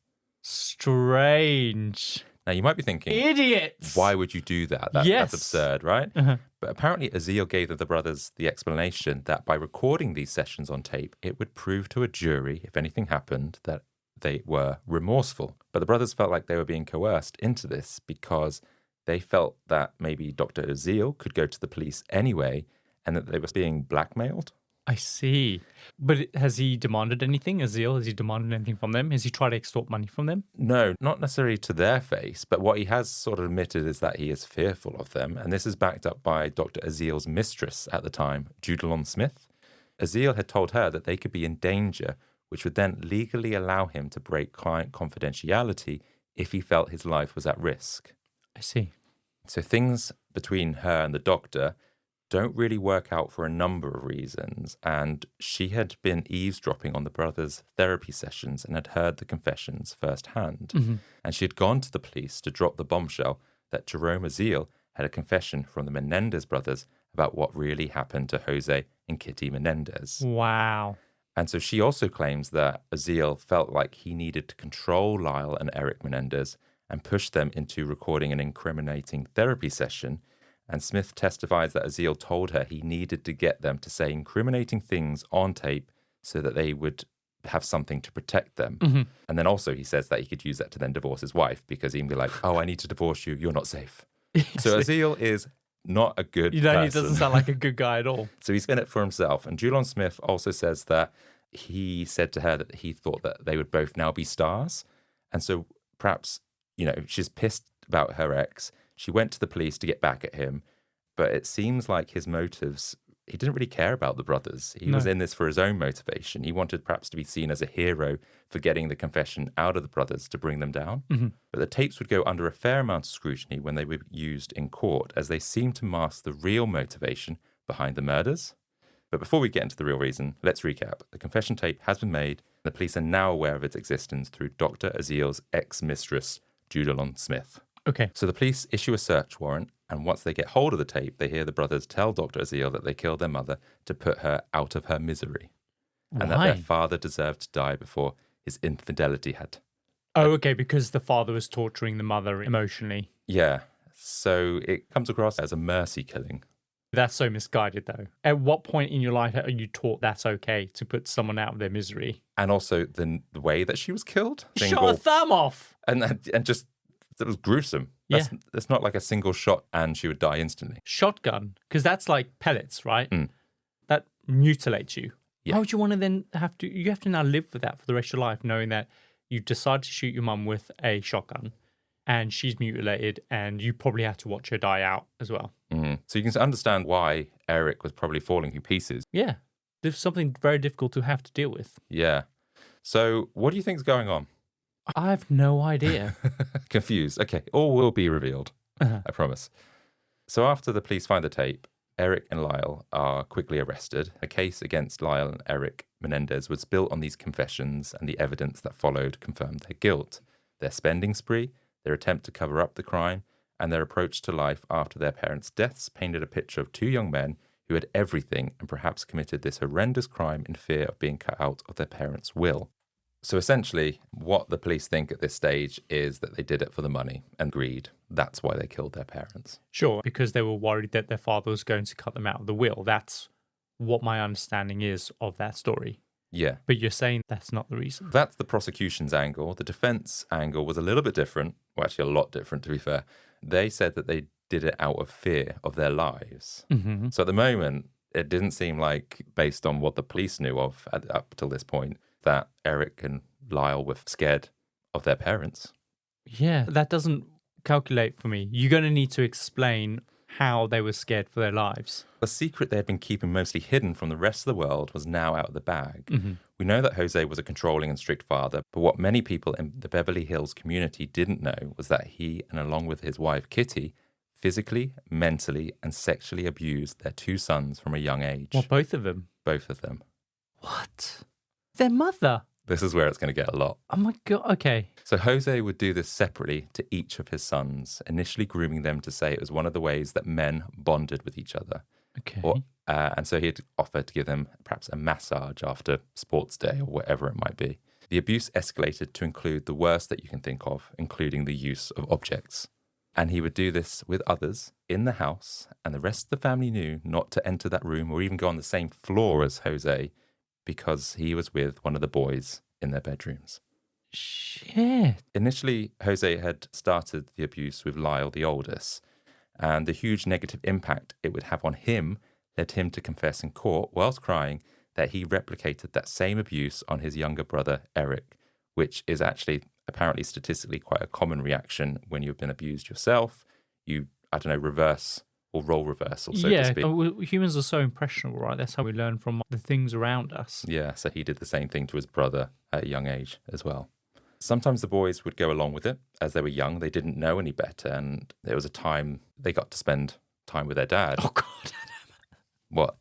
Strange.
Now, you might be thinking,
idiots!
Why would you do that? That's absurd, right? But apparently, Oziel gave the brothers the explanation that by recording these sessions on tape, it would prove to a jury, if anything happened, that they were remorseful. But the brothers felt like they were being coerced into this because they felt that maybe Dr. Oziel could go to the police anyway and that they were being blackmailed.
I see. But has he demanded anything? Oziel, has he demanded anything from them? Has he tried to extort money from them?
No, not necessarily to their face, but what he has sort of admitted is that he is fearful of them. And this is backed up by Dr. Oziel's mistress at the time, Judalon Smith. Oziel had told her that they could be in danger, which would then legally allow him to break client confidentiality if he felt his life was at risk.
I see.
So things between her and the doctor don't really work out for a number of reasons. And she had been eavesdropping on the brothers' therapy sessions and had heard the confessions firsthand. And she had gone to the police to drop the bombshell that Jerome Oziel had a confession from the Menendez brothers about what really happened to Jose and Kitty Menendez.
Wow.
And so she also claims that Oziel felt like he needed to control Lyle and Erik Menendez and push them into recording an incriminating therapy session. And Smith testifies that Oziel told her he needed to get them to say incriminating things on tape so that they would have something to protect them. And then also he says that he could use that to then divorce his wife because he'd be like, "Oh, I need to divorce you. You're not safe." So Oziel is not a good person.
He doesn't sound like a good guy at all.
So he's in it for himself. And Judalon Smith also says that he said to her that he thought that they would both now be stars. And so perhaps, she's pissed about her ex. She went to the police to get back at him, but it seems like his motives, he didn't really care about the brothers. He was in this for his own motivation. He wanted perhaps to be seen as a hero for getting the confession out of the brothers to bring them down. But the tapes would go under a fair amount of scrutiny when they were used in court, as they seemed to mask the real motivation behind the murders. But before we get into the real reason, let's recap. The confession tape has been made. The police are now aware of its existence through Dr. Oziel's ex-mistress, Judalon Smith.
Okay.
So the police issue a search warrant, and once they get hold of the tape, they hear the brothers tell Dr. Oziel that they killed their mother to put her out of her misery. And that their father deserved to die before his infidelity had.
Oh, okay, because the father was torturing the mother emotionally.
Yeah. So it comes across as a mercy killing.
That's so misguided, though. At what point in your life are you taught that's okay to put someone out of their misery?
And also the way that she was killed.
Shot her thumb off!
And just, it was gruesome. That's not like a single shot and she would die instantly.
Shotgun, because that's like pellets, right? That mutilates you.
Yeah.
How would you want to then you have to now live with that for the rest of your life, knowing that you decide to shoot your mum with a shotgun. and she's mutilated, and you probably had to watch her die out as well.
So you can understand why Erik was probably falling to pieces.
Yeah. There's something very difficult to have to deal with.
Yeah. So what do you think's going on?
I have no idea.
Confused. Okay, all will be revealed. I promise. So after the police find the tape, Erik and Lyle are quickly arrested. A case against Lyle and Erik Menendez was built on these confessions, and the evidence that followed confirmed their guilt. Their spending spree, their attempt to cover up the crime, and their approach to life after their parents' deaths painted a picture of two young men who had everything and perhaps committed this horrendous crime in fear of being cut out of their parents' will. So essentially, what the police think at this stage is that they did it for the money and greed. That's why they killed their parents.
Sure, because they were worried that their father was going to cut them out of the will. That's what my understanding is of that story.
Yeah.
But you're saying that's not the reason.
That's the prosecution's angle. The defense angle was a little bit different. Well, actually, a lot different, to be fair. They said that they did it out of fear of their lives. So at the moment, it didn't seem like, based on what the police knew of up till this point, that Erik and Lyle were scared of their parents.
Yeah, that doesn't calculate for me. You're going to need to explain how they were scared for their lives.
The secret they had been keeping mostly hidden from the rest of the world was now out of the bag. We know that Jose was a controlling and strict father, but what many people in the Beverly Hills community didn't know was that he, and along with his wife Kitty, physically, mentally, and sexually abused their two sons from a young age.
Well, both of them.
Both of them.
What? Their mother?
This is where it's going to get a lot.
Oh my God, okay.
So Jose would do this separately to each of his sons, initially grooming them to say it was one of the ways that men bonded with each other.
Okay.
And so he'd offer to give them perhaps a massage after sports day or whatever it might be. The abuse escalated to include the worst that you can think of, including the use of objects. And he would do this with others in the house, and the rest of the family knew not to enter that room or even go on the same floor as Jose because he was with one of the boys in their bedrooms.
Shit.
Initially, Jose had started the abuse with Lyle, the oldest, and the huge negative impact it would have on him led him to confess in court, whilst crying, that he replicated that same abuse on his younger brother, Erik, which is actually apparently statistically quite a common reaction when you've been abused yourself. You, reverse or role reversal, so to speak.
Humans are so impressionable, right? That's how we learn from the things around us.
Yeah, so he did the same thing to his brother at a young age as well. Sometimes the boys would go along with it. As they were young, they didn't know any better, and there was a time they got to spend time with their dad.
Oh, God.
What?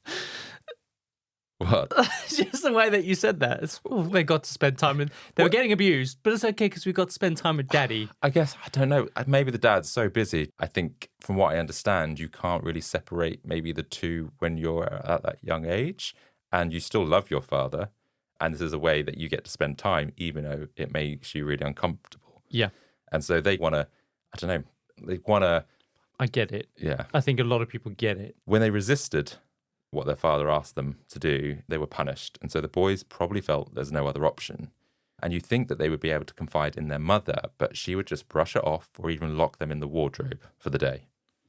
What?
Just the way that you said that. They got to spend time with... They were getting abused, but it's okay because we got to spend time with Daddy.
I guess, I don't know. Maybe the dad's so busy. I think, from what I understand, you can't really separate maybe the two when you're at that young age, and you still love your father, and this is a way that you get to spend time, even though it makes you really uncomfortable.
Yeah.
And so they want to, they want to...
I get it.
Yeah.
I think a lot of people get it.
When they resisted what their father asked them to do, they were punished. And so the boys probably felt there's no other option. And you think that they would be able to confide in their mother, but she would just brush it off or even lock them in the wardrobe for the day.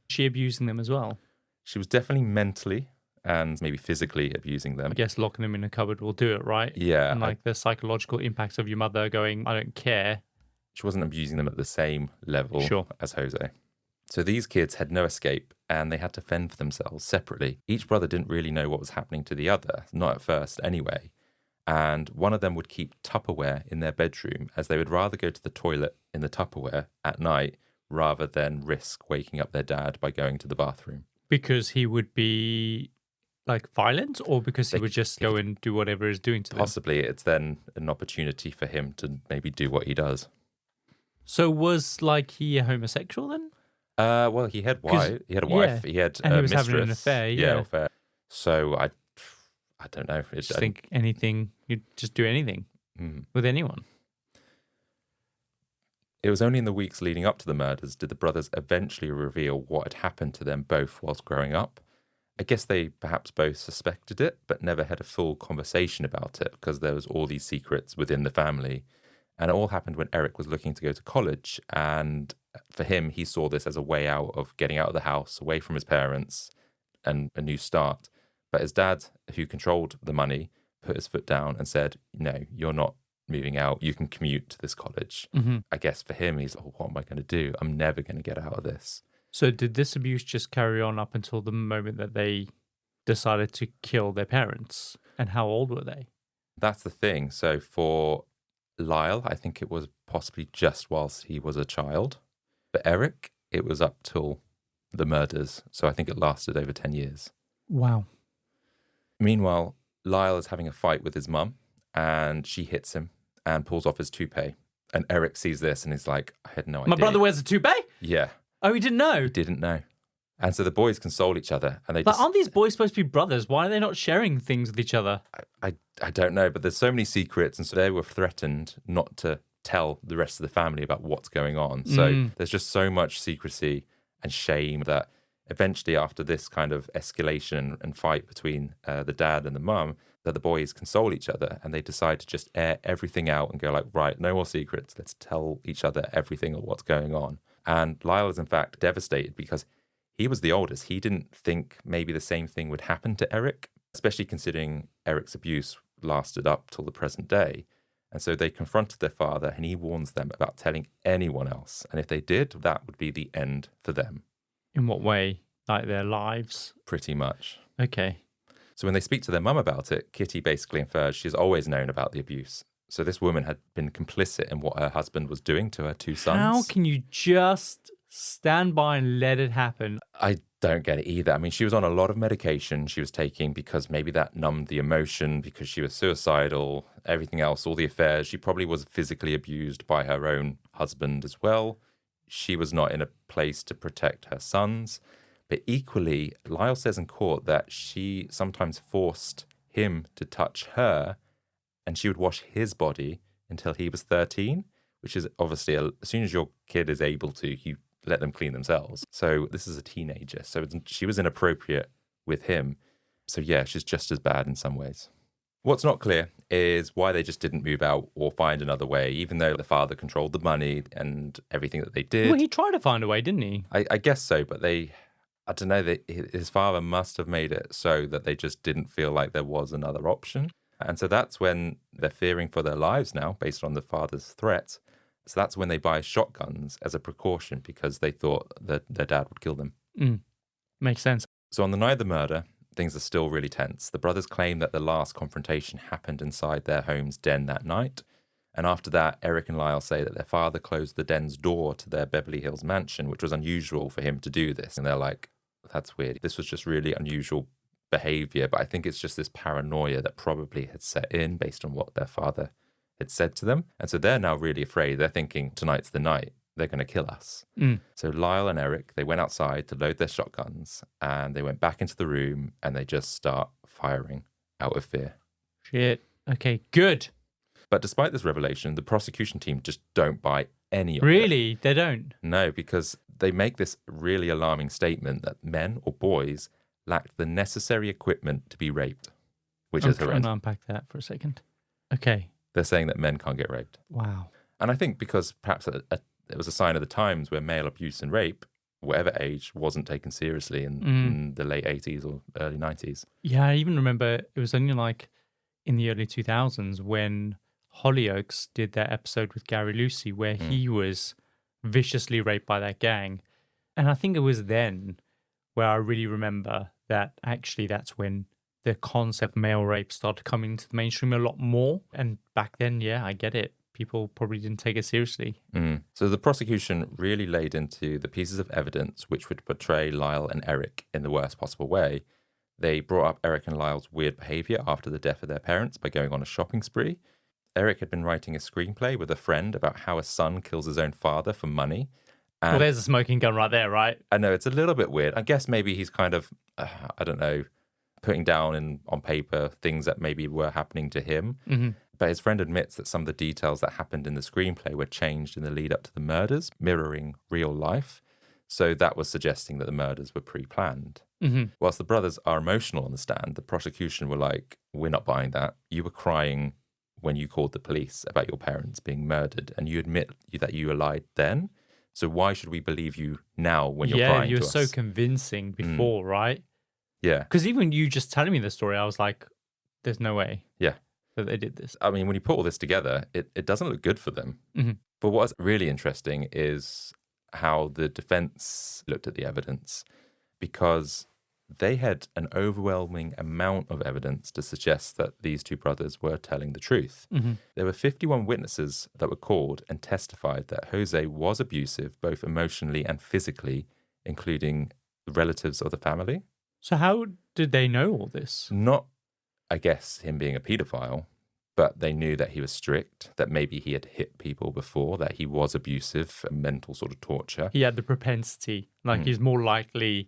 She abusing them as well?
She was definitely mentally and maybe physically abusing them.
I guess locking them in a cupboard will do it, right?
Yeah.
And the psychological impacts of your mother going, I don't care.
She wasn't abusing them at the same level as Jose. So these kids had no escape, and they had to fend for themselves separately. Each brother didn't really know what was happening to the other, not at first anyway. And one of them would keep Tupperware in their bedroom, as they would rather go to the toilet in the Tupperware at night rather than risk waking up their dad by going to the bathroom.
Because he would be violent, or because he would just go and do whatever he's doing to them?
Possibly it's then an opportunity for him to maybe do what he does.
So was he a homosexual then?
Well, he had a wife. He had
and
a
he was
mistress.
having an affair. Yeah,
affair. So I don't know.
I think anything. You'd just do anything with anyone.
It was only in the weeks leading up to the murders did the brothers eventually reveal what had happened to them both whilst growing up. I guess they perhaps both suspected it, but never had a full conversation about it because there was all these secrets within the family. And it all happened when Erik was looking to go to college. And for him, he saw this as a way out of getting out of the house, away from his parents, and a new start. But his dad, who controlled the money, put his foot down and said, no, you're not moving out. You can commute to this college. I guess for him, he's, oh, what am I going to do? I'm never going to get out of this.
So did this abuse just carry on up until the moment that they decided to kill their parents? And how old were they?
That's the thing. So for Lyle, I think it was possibly just whilst he was a child. For Erik, it was up till the murders. So I think it lasted over 10 years.
Wow.
Meanwhile, Lyle is having a fight with his mum and she hits him and pulls off his toupee. And Erik sees this and he's like, I had no idea.
My brother wears a toupee?
Yeah.
Oh, he didn't know?
He didn't know. And so the boys console each other. And they
But
just,
aren't these boys supposed to be brothers? Why are they not sharing things with each other?
I don't know, but there's so many secrets. And so they were threatened not to tell the rest of the family about what's going on. So there's just so much secrecy and shame that eventually after this kind of escalation and fight between the dad and the mum, that the boys console each other and they decide to just air everything out and go like, right, no more secrets. Let's tell each other everything of what's going on. And Lyle is in fact devastated because he was the oldest. He didn't think maybe the same thing would happen to Erik, especially considering Erik's abuse lasted up till the present day. And so they confronted their father and he warns them about telling anyone else. And if they did, that would be the end for them.
In what way? Like their lives?
Pretty much.
Okay.
So when they speak to their mum about it, Kitty basically infers she's always known about the abuse. So this woman had been complicit in what her husband was doing to her two sons.
How can you just stand by and let it happen?
I don't get it either. I mean, she was on a lot of medication she was taking because maybe that numbed the emotion because she was suicidal, everything else, all the affairs. She probably was physically abused by her own husband as well. She was not in a place to protect her sons. But equally, Lyle says in court that she sometimes forced him to touch her and she would wash his body until he was 13, which is obviously, as soon as your kid is able to, you let them clean themselves. So this is a teenager. So she was inappropriate with him. So yeah, she's just as bad in some ways. What's not clear is why they just didn't move out or find another way, even though the father controlled the money and everything that they did.
Well, he tried to find a way, didn't he?
I guess so, but I don't know, his father must have made it so that they just didn't feel like there was another option. And so that's when they're fearing for their lives now, based on the father's threats. So that's when they buy shotguns as a precaution because they thought that their dad would kill them.
Makes sense.
So on the night of the murder, things are still really tense. The brothers claim that the last confrontation happened inside their home's den that night. And after that, Erik and Lyle say that their father closed the den's door to their Beverly Hills mansion, which was unusual for him to do this. And they're like, that's weird. This was just really unusual behavior. But I think it's just this paranoia that probably had set in based on what their father had said to them. And so they're now really afraid. They're thinking, tonight's the night. They're going to kill us. So Lyle and Erik, they went outside to load their shotguns and they went back into the room and they just start firing out of fear.
Shit. Okay, good.
But despite this revelation, the prosecution team just don't buy any of it.
Really? They don't?
No, because they make this really alarming statement that men or boys lacked the necessary equipment to be raped, which is
I'm trying
horrendous.
to unpack that for a second. Okay.
They're saying that men can't get raped.
Wow.
And I think because perhaps it was a sign of the times where male abuse and rape, whatever age, wasn't taken seriously in the late 80s or early 90s.
Yeah, I even remember it was only like in the early 2000s when Hollyoaks did that episode with Gary Lucy where he was viciously raped by that gang. And I think it was then where I really remember that actually that's when the concept of male rape started coming into the mainstream a lot more. And back then, yeah, I get it. People probably didn't take it seriously.
So the prosecution really laid into the pieces of evidence which would portray Lyle and Erik in the worst possible way. They brought up Erik and Lyle's weird behavior after the death of their parents by going on a shopping spree. Erik had been writing a screenplay with a friend about how a son kills his own father for money.
Well, there's a smoking gun right there, right?
I know, it's a little bit weird. I guess maybe he's kind of, I don't know, putting down on paper things that maybe were happening to him. But his friend admits that some of the details that happened in the screenplay were changed in the lead up to the murders, mirroring real life. So that was suggesting that the murders were pre-planned. Whilst the brothers are emotional on the stand, the prosecution were like, we're not buying that. You were crying when you called the police about your parents being murdered, and you admit that you lied then. So why should we believe you now when you're crying
you
to
were
us?
so convincing before, right?
Yeah.
Because even you just telling me the story, I was like, there's no way.
Yeah.
that they did this.
I mean, when you put all this together, it doesn't look good for them.
Mm-hmm.
But what's really interesting is how the defense looked at the evidence, because they had an overwhelming amount of evidence to suggest that these two brothers were telling the truth.
Mm-hmm.
There were 51 witnesses that were called and testified that Jose was abusive, both emotionally and physically, including the relatives of the family.
So how did they know all this?
Not, I guess, him being a pedophile, but they knew that he was strict, that maybe he had hit people before, that he was abusive, mental sort of torture.
He had the propensity, like he's more likely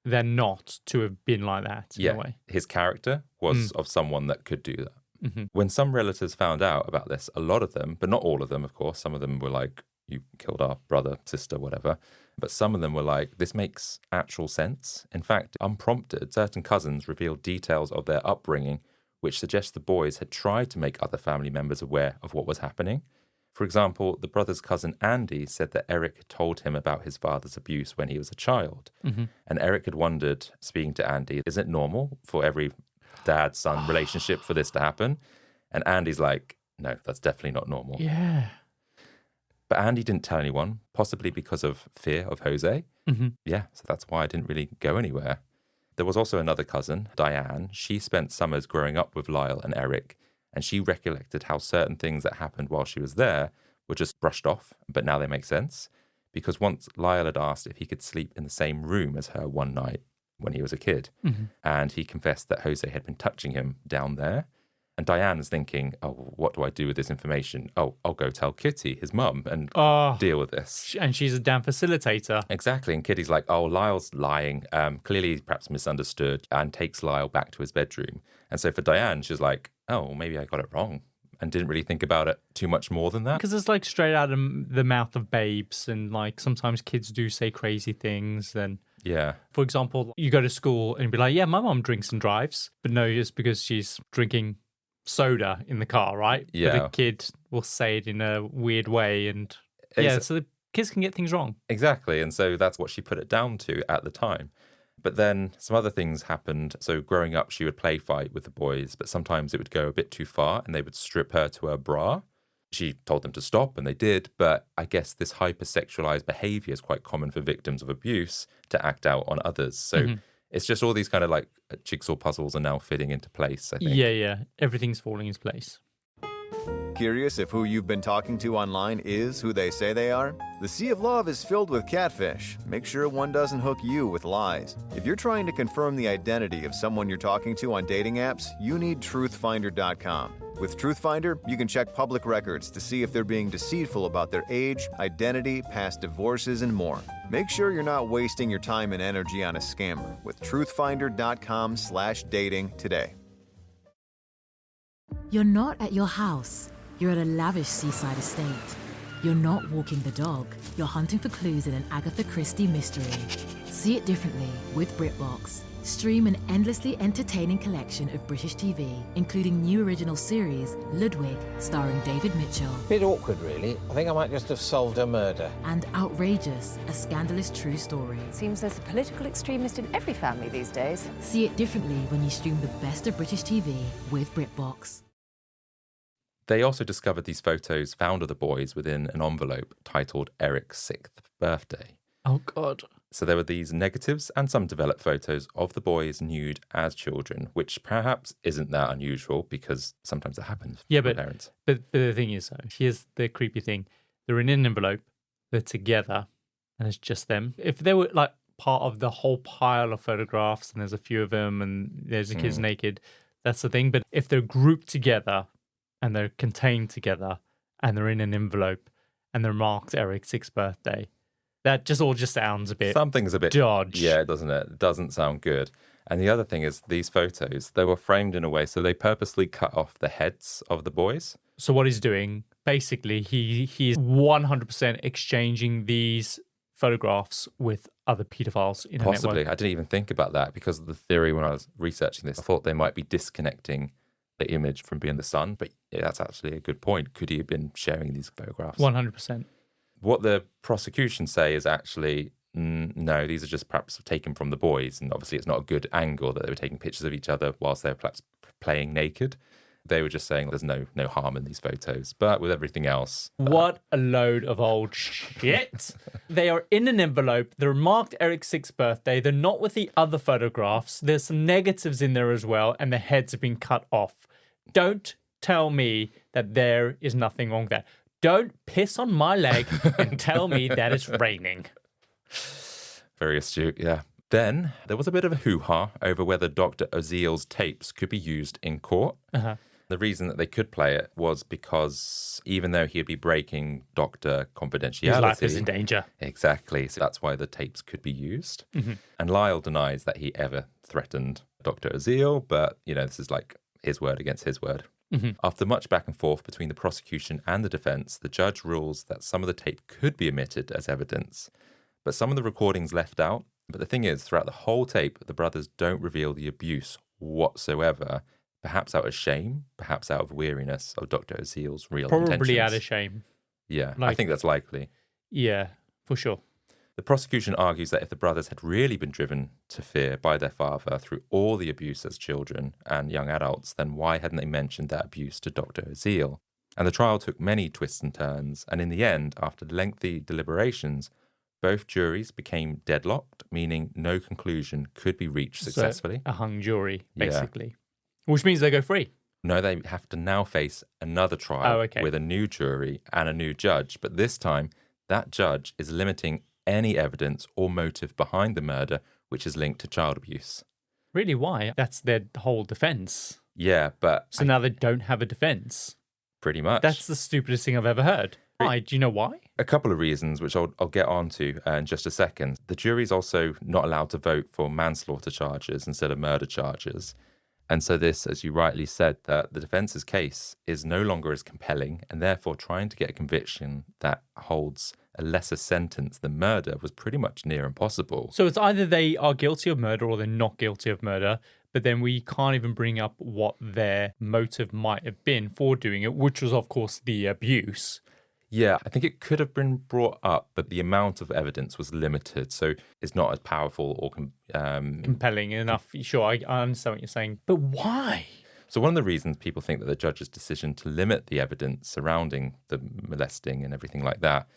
than not to have been like that in a way.
His character was of someone that could do that.
Mm-hmm.
When some relatives found out about this, a lot of them, but not all of them, of course, some of them were like, you killed our brother, sister, whatever. But some of them were like, this makes actual sense. In fact, unprompted, certain cousins revealed details of their upbringing, which suggests the boys had tried to make other family members aware of what was happening. For example, the brother's cousin Andy said that Erik had told him about his father's abuse when he was a child.
Mm-hmm.
And Erik had wondered, speaking to Andy, is it normal for every dad-son relationship for this to happen? And Andy's like, no, that's definitely not normal.
Yeah.
But Andy didn't tell anyone, possibly because of fear of Jose.
Mm-hmm.
Yeah, so that's why I didn't really go anywhere. There was also another cousin, Diane. She spent summers growing up with Lyle and Erik, and she recollected how certain things that happened while she was there were just brushed off, but now they make sense. Because once Lyle had asked if he could sleep in the same room as her one night when he was a kid, and he confessed that Jose had been touching him down there. And Diane is thinking, oh, what do I do with this information? Oh, I'll go tell Kitty, his mum, and deal with this.
And she's a damn facilitator.
Exactly. And Kitty's like, oh, Lyle's lying. Clearly, perhaps misunderstood, and takes Lyle back to his bedroom. And so for Diane, she's like, oh, maybe I got it wrong, and didn't really think about it too much more than that.
Because it's like straight out of the mouth of babes, and like sometimes kids do say crazy things. And
Yeah.
for example, you go to school and be like, yeah, my mom drinks and drives. But no, it's because she's drinking soda in the car, right?
Yeah.
But the kid will say it in a weird way. And yeah, so the kids can get things wrong.
Exactly. And so that's what she put it down to at the time. But then some other things happened. So growing up, she would play fight with the boys, but sometimes it would go a bit too far and they would strip her to her bra. She told them to stop, and they did. But I guess this hypersexualized behavior is quite common for victims of abuse to act out on others. So it's just all these kind of like jigsaw puzzles are now fitting into place, I think.
Yeah. Everything's falling into place.
Curious if who you've been talking to online is who they say they are? The Sea of Love is filled with catfish. Make sure one doesn't hook you with lies. If you're trying to confirm the identity of someone you're talking to on dating apps, you need truthfinder.com. With Truthfinder, you can check public records to see if they're being deceitful about their age, identity, past divorces, and more. Make sure you're not wasting your time and energy on a scammer with truthfinder.com/dating today.
You're not at your house. You're at a lavish seaside estate. You're not walking the dog. You're hunting for clues in an Agatha Christie mystery. See it differently with BritBox. Stream an endlessly entertaining collection of British TV, including new original series, Ludwig, starring David Mitchell,
Bit awkward, really. I think I might just have solved a murder.
and Outrageous, a scandalous true story.
Seems there's a political extremist in every family these days.
See it differently when you stream the best of British TV with BritBox.
They also discovered these photos found of the boys within an envelope titled Erik's 6th birthday.
Oh, God.
So there were these negatives and some developed photos of the boys nude as children, which perhaps isn't that unusual because sometimes it happens
Yeah,
with
but,
parents.
but the thing is, though, here's the creepy thing. They're in an envelope, they're together, and it's just them. If they were like part of the whole pile of photographs and there's a few of them and there's the kids naked, that's the thing. But if they're grouped together and they're contained together and they're in an envelope and they're marked Erik's 6th birthday, that just all just sounds a bit
Something's a bit
dodge.
Yeah, doesn't it? It doesn't sound good. And the other thing is these photos, they were framed in a way so they purposely cut off the heads of the boys.
So what he's doing, basically, he's 100% exchanging these photographs with other pedophiles in a
Possibly.
network.
I didn't even think about that because of the theory when I was researching this. I thought they might be disconnecting the image from being the son, but yeah, that's actually a good point. Could he have been sharing these photographs?
100%.
What the prosecution say is actually, no, these are just perhaps taken from the boys. And obviously it's not a good angle that they were taking pictures of each other whilst they were perhaps playing naked. They were just saying there's no harm in these photos. But with everything else...
What a load of old shit. They are in an envelope. They're marked Eric's 6th birthday. They're not with the other photographs. There's some negatives in there as well, and the heads have been cut off. Don't tell me that there is nothing wrong there. Don't piss on my leg and tell me that it's raining.
Very astute, yeah. Then there was a bit of a hoo-ha over whether Dr. Oziel's tapes could be used in court. The reason that they could play it was because even though he'd be breaking doctor confidentiality...
His life is in danger.
Exactly. So that's why the tapes could be used. And Lyle denies that he ever threatened Dr. Oziel, but, this is like his word against his word. After much back and forth between the prosecution and the defense, the judge rules that some of the tape could be omitted as evidence, but some of the recordings left out. But the thing is, throughout the whole tape, the brothers don't reveal the abuse whatsoever, perhaps out of shame, perhaps out of weariness of Dr. Oziel's real intentions.
Probably out of shame.
Yeah, I think that's likely.
Yeah, for sure.
The prosecution argues that if the brothers had really been driven to fear by their father through all the abuse as children and young adults, then why hadn't they mentioned that abuse to Dr. Oziel? And the trial took many twists and turns, and in the end, after lengthy deliberations, both juries became deadlocked, meaning no conclusion could be reached successfully.
So a hung jury, basically. Yeah. Which means they go free.
No, they have to now face another trial with a new jury and a new judge. But this time, that judge is limiting any evidence or motive behind the murder which is linked to child abuse.
Really? Why? That's their whole defense.
Yeah, but...
So now they don't have a defense.
Pretty much.
That's the stupidest thing I've ever heard. Why? Do you know why?
A couple of reasons, which I'll get on to in just a second. The jury's also not allowed to vote for manslaughter charges instead of murder charges. And so this, as you rightly said, that the defense's case is no longer as compelling, and therefore trying to get a conviction that holds a lesser sentence than murder was pretty much near impossible.
So it's either they are guilty of murder or they're not guilty of murder, but then we can't even bring up what their motive might have been for doing it, which was, of course, the abuse.
Yeah, I think it could have been brought up, but the amount of evidence was limited, so it's not as powerful or
compelling enough. Sure, I understand what you're saying, but why?
So one of the reasons people think that the judge's decision to limit the evidence surrounding the molesting and everything like that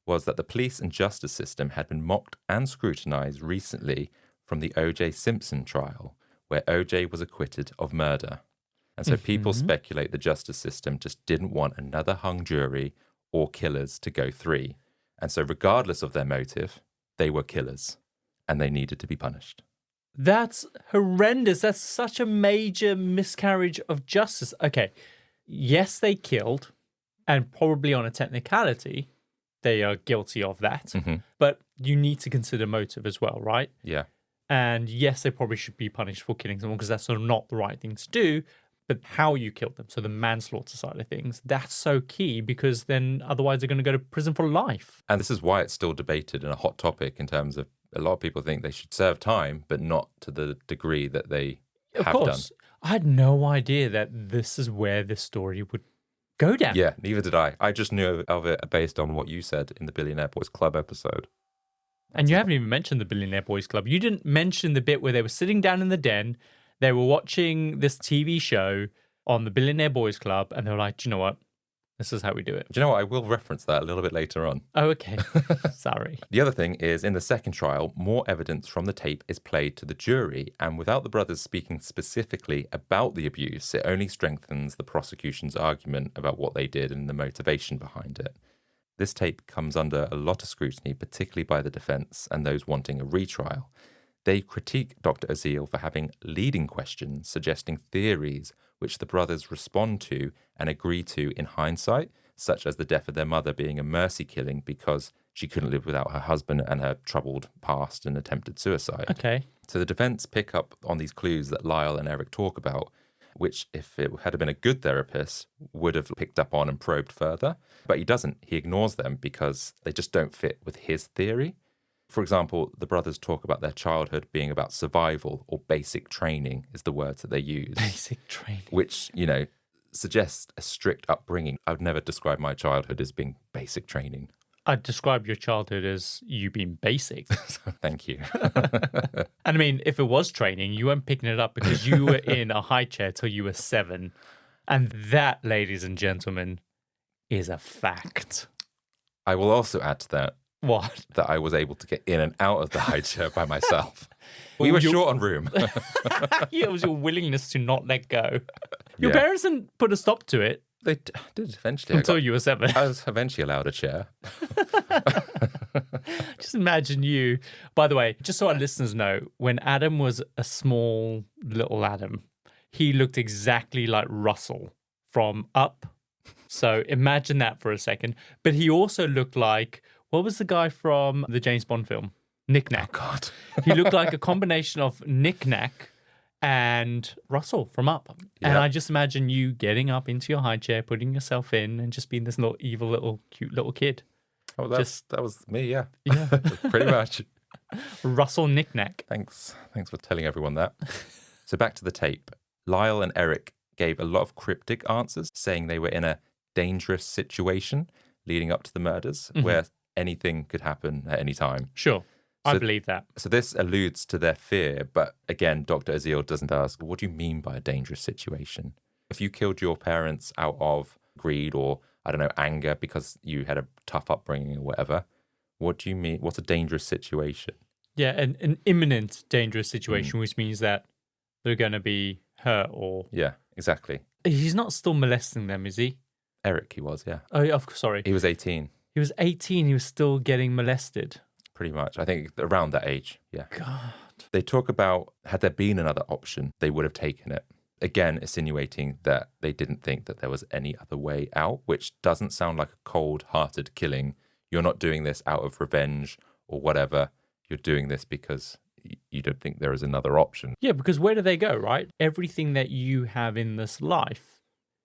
was that the police and justice system had been mocked and scrutinized recently from the O.J. Simpson trial, where O.J. was acquitted of murder. And so people speculate the justice system just didn't want another hung jury or killers to go free. And so regardless of their motive, they were killers and they needed to be punished.
That's horrendous. That's such a major miscarriage of justice. Okay, yes, they killed, and probably on a technicality, they are guilty of that. But you need to consider motive as well, right?
Yeah.
And yes, they probably should be punished for killing someone because that's sort of not the right thing to do. But how you killed them, so the manslaughter side of things, that's so key because then otherwise they're going to go to prison for life.
And this is why it's still debated and a hot topic in terms of a lot of people think they should serve time, but not to the degree that they have done. Of course.
I had no idea that this is where this story would go down.
Yeah, neither did I. I just knew of it based on what you said in the Billionaire Boys Club episode.
And you haven't even mentioned the Billionaire Boys Club. You didn't mention the bit where they were sitting down in the den, they were watching this TV show on the Billionaire Boys Club, and they were like, do you know what? This is how we do it.
Do you know what? I will reference that a little bit later on.
Oh, okay. Sorry.
The other thing is, in the second trial, more evidence from the tape is played to the jury, and without the brothers speaking specifically about the abuse, it only strengthens the prosecution's argument about what they did and the motivation behind it. This tape comes under a lot of scrutiny, particularly by the defense and those wanting a retrial. They critique Dr. Oziel for having leading questions, suggesting theories which the brothers respond to and agree to in hindsight, such as the death of their mother being a mercy killing because she couldn't live without her husband and her troubled past and attempted suicide.
Okay.
So the defense pick up on these clues that Lyle and Erik talk about, which, if it had been a good therapist, would have picked up on and probed further. But he doesn't. He ignores them because they just don't fit with his theory. For example, the brothers talk about their childhood being about survival, or basic training is the words that they use.
Basic training.
Which, you know, suggests a strict upbringing. I would never describe my childhood as being basic training.
I'd describe your childhood as you being basic.
Thank you.
And I mean, if it was training, you weren't picking it up because you were in a high chair till you were 7. And that, ladies and gentlemen, is a fact.
I will also add to that
What?
that I was able to get in and out of the high chair by myself. We were short on room.
Yeah, it was your willingness to not let go. Your
Yeah.
parents didn't put a stop to it
They did eventually.
until you were 7.
I was eventually allowed a chair.
Just imagine you. By the way, just so our listeners know, when Adam was a small little Adam, he looked exactly like Russell from Up. So imagine that for a second. But he also looked like, what was the guy from the James Bond film? Nick Nack.
God.
He looked like a combination of Nick Nack and Russell from Up. And
Yeah.
I just imagine you getting up into your high chair, putting yourself in, and just being this little evil, little cute little kid.
Oh, that was me, yeah.
Yeah.
Pretty much.
Russell Nick Nack.
Thanks for telling everyone that. So back to the tape. Lyle and Erik gave a lot of cryptic answers, saying they were in a dangerous situation leading up to the murders where anything could happen at any time.
Sure. I
So-
believe that.
So this alludes to their fear, but again, Dr. Azil doesn't ask, what do you mean by a dangerous situation? If you killed your parents out of greed or, I don't know, anger because you had a tough upbringing or whatever, what do you mean? What's a dangerous situation?
Yeah, an imminent dangerous situation, which means that they're going to be hurt or...
Yeah, exactly.
He's not still molesting them, is he?
Erik, he was, yeah.
Oh, yeah, sorry.
He was 18,
He was 18. He was still getting molested.
pretty much. I think around that age, yeah.
God.
They talk about, had there been another option, they would have taken it. Again, insinuating that they didn't think that there was any other way out, which doesn't sound like a cold-hearted killing. You're not doing this out of revenge or whatever. You're doing this because you don't think there is another option.
Yeah, because where do they go, right? Everything that you have in this life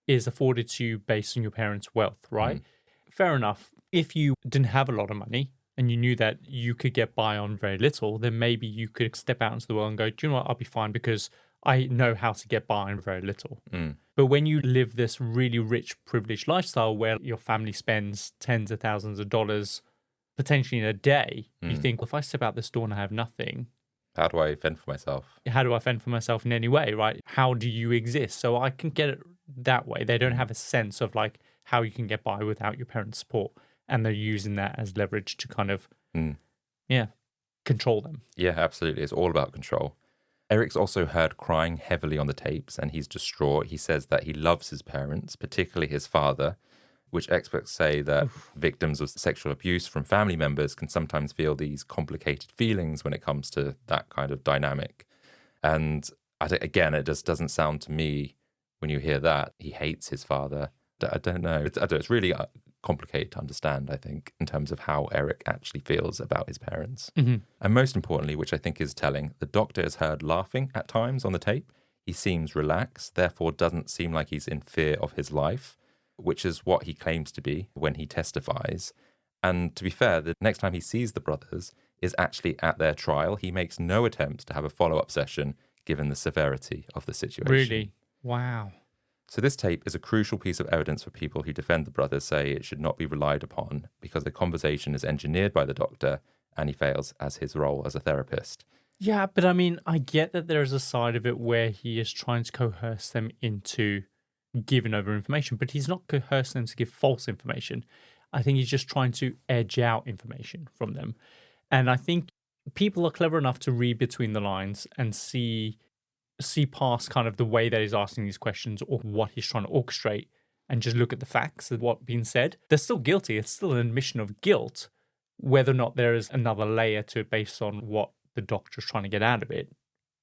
is afforded to you based on your parents' wealth, right? Fair enough. If you didn't have a lot of money and you knew that you could get by on very little, then maybe you could step out into the world and go, do you know what? I'll be fine because I know how to get by on very little. But when you live this really rich, privileged lifestyle where your family spends tens of thousands of dollars potentially in a day, you think, well, if I step out this door and I have nothing,
How do I fend for myself?
how do I fend for myself in any way, right? How do you exist? So I can get it that way. They don't have a sense of like how you can get by without your parents' support. And they're using that as leverage to kind of, control them.
Yeah, absolutely. It's all about control. Erik's also heard crying heavily on the tapes and he's distraught. He says that he loves his parents, particularly his father, which experts say that victims of sexual abuse from family members can sometimes feel these complicated feelings when it comes to that kind of dynamic. And again, it just doesn't sound to me when you hear that he hates his father. I don't know. It's really complicated to understand, I think, in terms of how Erik actually feels about his parents. And most importantly, which I think is telling, the doctor is heard laughing at times on the tape. He seems relaxed, therefore doesn't seem like he's in fear of his life, which is what he claims to be when he testifies. And to be fair, the next time he sees the brothers is actually at their trial. He makes no attempt to have a follow-up session given the severity of the situation.
Really? Wow.
So this tape is a crucial piece of evidence for people who defend the brothers, say it should not be relied upon because the conversation is engineered by the doctor and he fails as his role as a therapist.
Yeah, but I mean, I get that there's a side of it where he is trying to coerce them into giving over information, but he's not coercing them to give false information. I think he's just trying to edge out information from them. And I think people are clever enough to read between the lines and see past kind of the way that he's asking these questions or what he's trying to orchestrate and just look at the facts of what's being said. They're still guilty. It's still an admission of guilt, whether or not there is another layer to it based on what the doctor's trying to get out of it.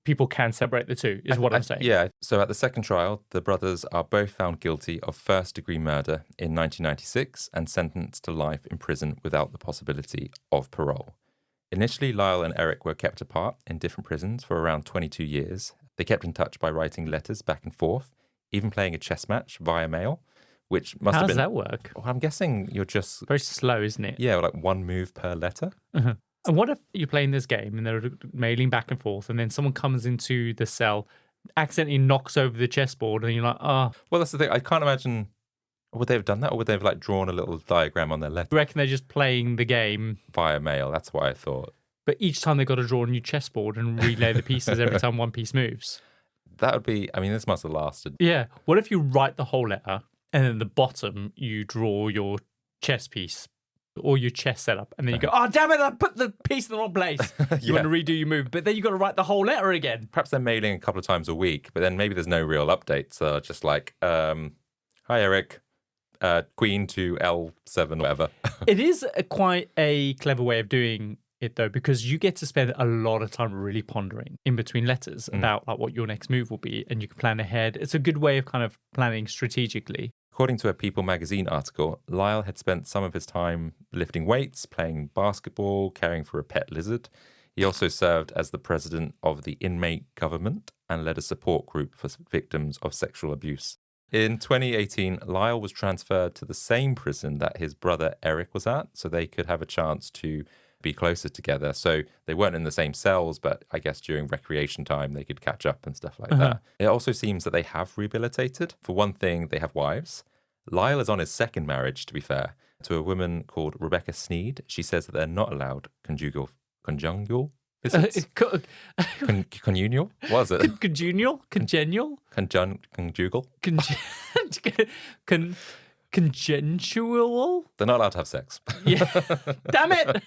People can separate the two, is what I'm saying.
Yeah. So at the second trial, the brothers are both found guilty of first-degree murder in 1996 and sentenced to life in prison without the possibility of parole. Initially, Lyle and Erik were kept apart in different prisons for around 22 years. They kept in touch by writing letters back and forth, even playing a chess match via mail, which must
How
have
does
been...
that work?
Well, I'm guessing you're just...
Very slow, isn't it?
Yeah, like one move per letter.
And what if you're playing this game and they're mailing back and forth and then someone comes into the cell, accidentally knocks over the chessboard and you're like, oh.
Well, that's the thing. I can't imagine... Would they have done that or would they have like drawn a little diagram on their letter
I reckon they're just playing the game,
via mail? That's what I thought.
but each time they've got to draw a new chessboard and relay the pieces every time one piece moves.
That would be, I mean, this must have lasted.
Yeah. What if you write the whole letter and then the bottom you draw your chess piece or your chess setup, and then you go, oh, damn it, I put the piece in the wrong place. You want to redo your move, but then you got to write the whole letter again.
Perhaps they're mailing a couple of times a week, but then maybe there's no real updates. So just like, hi, Eric, Queen to L7, whatever.
It is quite a clever way of doing it, though, because you get to spend a lot of time really pondering in between letters about like what your next move will be, and you can plan ahead. It's a good way of kind of planning strategically.
According to a People magazine article, Lyle had spent some of his time lifting weights, playing basketball, caring for a pet lizard. He also served as the president of the inmate government and led a support group for victims of sexual abuse. In 2018, Lyle was transferred to the same prison that his brother Erik was at, so they could have a chance to be closer together. So they weren't in the same cells, but I guess during recreation time, they could catch up and stuff like that. It also seems that they have rehabilitated. For one thing, they have wives. Lyle is on his second marriage, to be fair, to a woman called Rebecca Sneed. She says that they're not allowed conjugal visits. Conjugal? What is it?
Congenial? Congenial?
Conjugal?
Consensual?
They're not allowed to have sex.
Yeah. Damn it.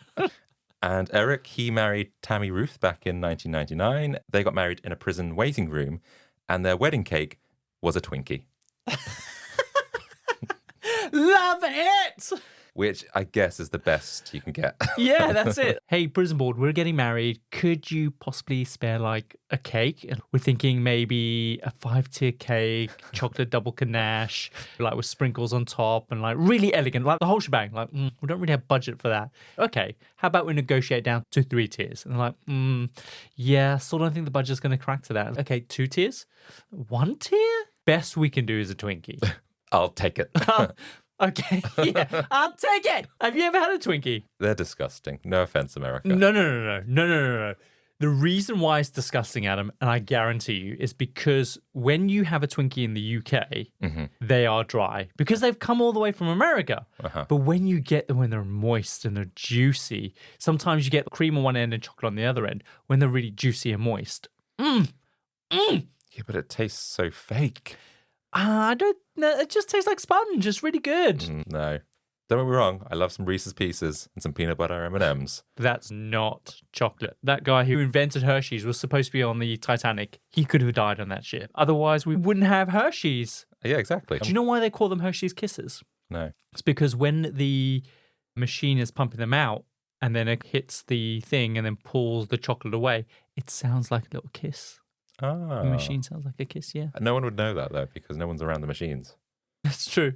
And Erik, he married Tammy Ruth back in 1999. They got married in a prison waiting room, and their wedding cake was a Twinkie.
Love it.
Which I guess is the best you can get.
Yeah, that's it. Hey, prison board, we're getting married. Could you possibly spare like a cake? And we're thinking maybe a 5-tier cake, chocolate double ganache, like with sprinkles on top and like really elegant, like the whole shebang. Like, we don't really have budget for that. Okay, how about we negotiate down to 3 tiers? And like, yeah, still don't think the budget's going to crack to that. Okay, 2 tiers? 1 tier? Best we can do is a Twinkie.
I'll take it.
Okay, yeah, I'll take it. Have you ever had a Twinkie?
They're disgusting. No offense, America.
No. The reason why it's disgusting, Adam, and I guarantee you, is because when you have a Twinkie in the UK, they are dry because they've come all the way from America. But when you get them when they're moist and they're juicy, sometimes you get cream on one end and chocolate on the other end. When they're really juicy and moist,
Yeah, but it tastes so fake.
I don't know. It just tastes like sponge. It's really good.
No. Don't get me wrong. I love some Reese's Pieces and some peanut butter M&Ms.
That's not chocolate. That guy who invented Hershey's was supposed to be on the Titanic. He could have died on that ship. Otherwise, we wouldn't have Hershey's.
Yeah, exactly.
Do you know why they call them Hershey's Kisses?
No.
It's because when the machine is pumping them out and then it hits the thing and then pulls the chocolate away, it sounds like a little kiss.
Ah.
The machine sounds like a kiss, yeah.
No one would know that, though, because no one's around the machines.
That's true.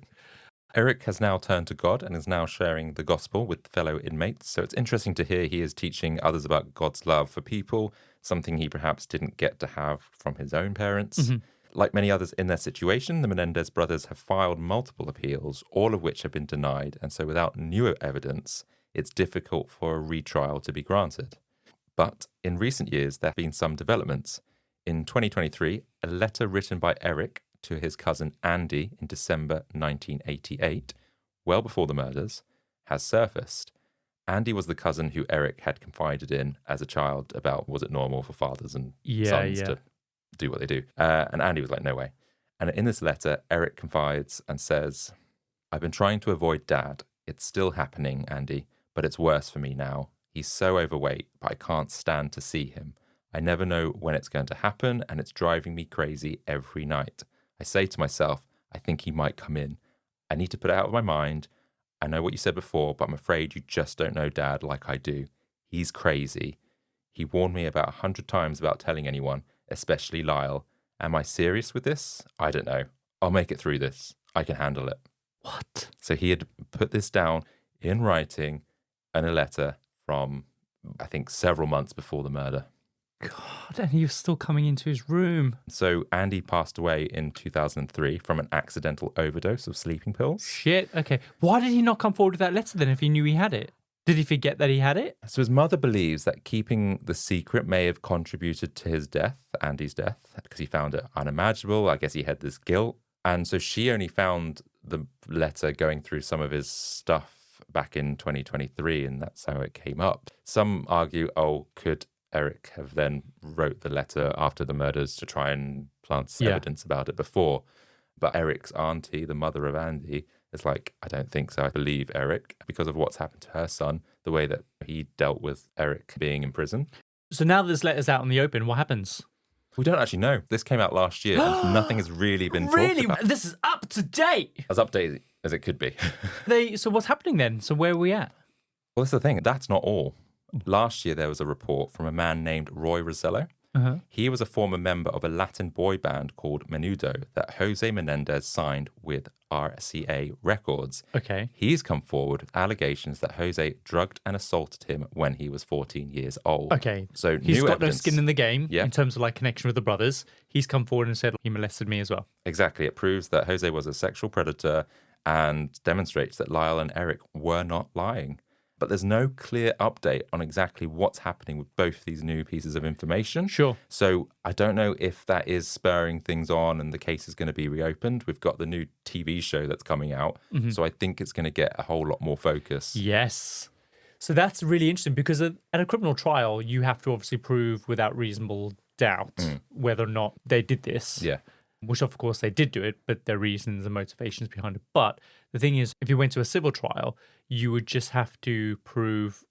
Erik has now turned to God and is now sharing the gospel with fellow inmates. So it's interesting to hear he is teaching others about God's love for people, something he perhaps didn't get to have from his own parents. Like many others in their situation, the Menendez brothers have filed multiple appeals, all of which have been denied. And so without new evidence, it's difficult for a retrial to be granted. But in recent years, there have been some developments. In 2023, a letter written by Erik to his cousin Andy in December 1988, well before the murders, has surfaced. Andy was the cousin who Erik had confided in as a child about was it normal for fathers and sons to do what they do. And Andy was like, no way. And in this letter, Erik confides and says, I've been trying to avoid Dad. It's still happening, Andy, but it's worse for me now. He's so overweight, but I can't stand to see him. I never know when it's going to happen, and it's driving me crazy every night. I say to myself, I think he might come in. I need to put it out of my mind. I know what you said before, but I'm afraid you just don't know Dad like I do. He's crazy. He warned me about 100 times about telling anyone, especially Lyle. Am I serious with this? I don't know. I'll make it through this. I can handle it.
What?
So he had put this down in writing in a letter from, I think, several months before the murder.
God, and he was still coming into his room.
So Andy passed away in 2003 from an accidental overdose of sleeping pills.
Shit, okay. Why did he not come forward with that letter then if he knew he had it? Did he forget that he had it?
So his mother believes that keeping the secret may have contributed to his death, Andy's death, because he found it unimaginable. I guess he had this guilt. And so she only found the letter going through some of his stuff back in 2023, and that's how it came up. Some argue, could Erik have then wrote the letter after the murders to try and plant evidence about it before. But Erik's auntie, the mother of Andy, is like, I don't think so. I believe Erik because of what's happened to her son, the way that he dealt with Erik being in prison.
So now this letter's out in the open, what happens?
We don't actually know. This came out last year and nothing has really been talked about.
This is up to date.
As updated as it could be.
So what's happening then? So where are we at?
Well, that's the thing. That's not all. Last year, there was a report from a man named Roy Rosello. He was a former member of a Latin boy band called Menudo that Jose Menendez signed with RCA Records.
Okay.
He's come forward with allegations that Jose drugged and assaulted him when he was 14 years old.
Okay.
So
he's
new
got
evidence.
no skin in the game
Yeah.
in terms of like connection with the brothers. He's come forward and said he molested me as well.
Exactly. It proves that Jose was a sexual predator and demonstrates that Lyle and Erik were not lying. But there's no clear update on exactly what's happening with both these new pieces of information.
Sure.
So I don't know if that is spurring things on and the case is going to be reopened. We've got the new TV show that's coming out. So I think it's going to get a whole lot more focus.
Yes. So that's really interesting because at a criminal trial, you have to obviously prove without reasonable doubt whether or not they did this.
Yeah.
Which, of course, they did do it, but their reasons and motivations behind it. But the thing is, if you went to a civil trial, you would just have to prove,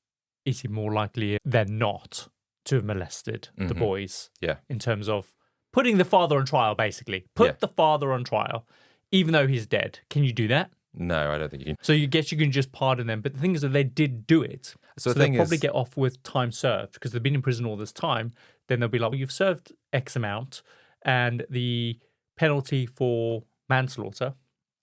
is he more likely than not to have molested the boys?
Yeah.
In terms of putting the father on trial, basically. Put the father on trial, even though he's dead. Can you do that?
No, I don't think you can.
So you guess you can just pardon them. But the thing is that they did do it.
So the
they'll
thing
probably
is-
get off with time served because they've been in prison all this time. Then they'll be like, well, you've served X amount and the penalty for manslaughter,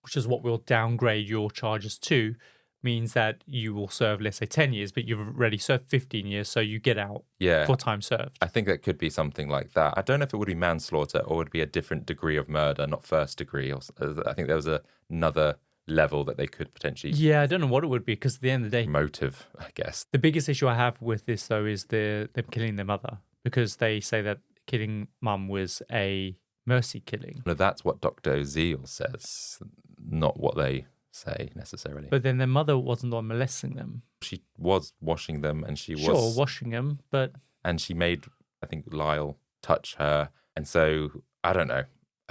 which is what we'll downgrade your charges to, means that you will serve, let's say, 10 years, but you've already served 15 years, so you get out for time served.
I think that could be something like that. I don't know if it would be manslaughter or would be a different degree of murder, not first degree. I think there was another level that they could potentially
Yeah, I don't know what it would be because at the end of the day,
motive, I guess.
the biggest issue I have with this, though, is them killing their mother because they say that killing mum was a mercy killing.
No, that's what Dr. Zeal says, not what they say necessarily.
But then their mother wasn't the one molesting them.
She was washing them and she
Sure,
was...
washing them, but...
And she made, I think, Lyle touch her. And so, I don't know.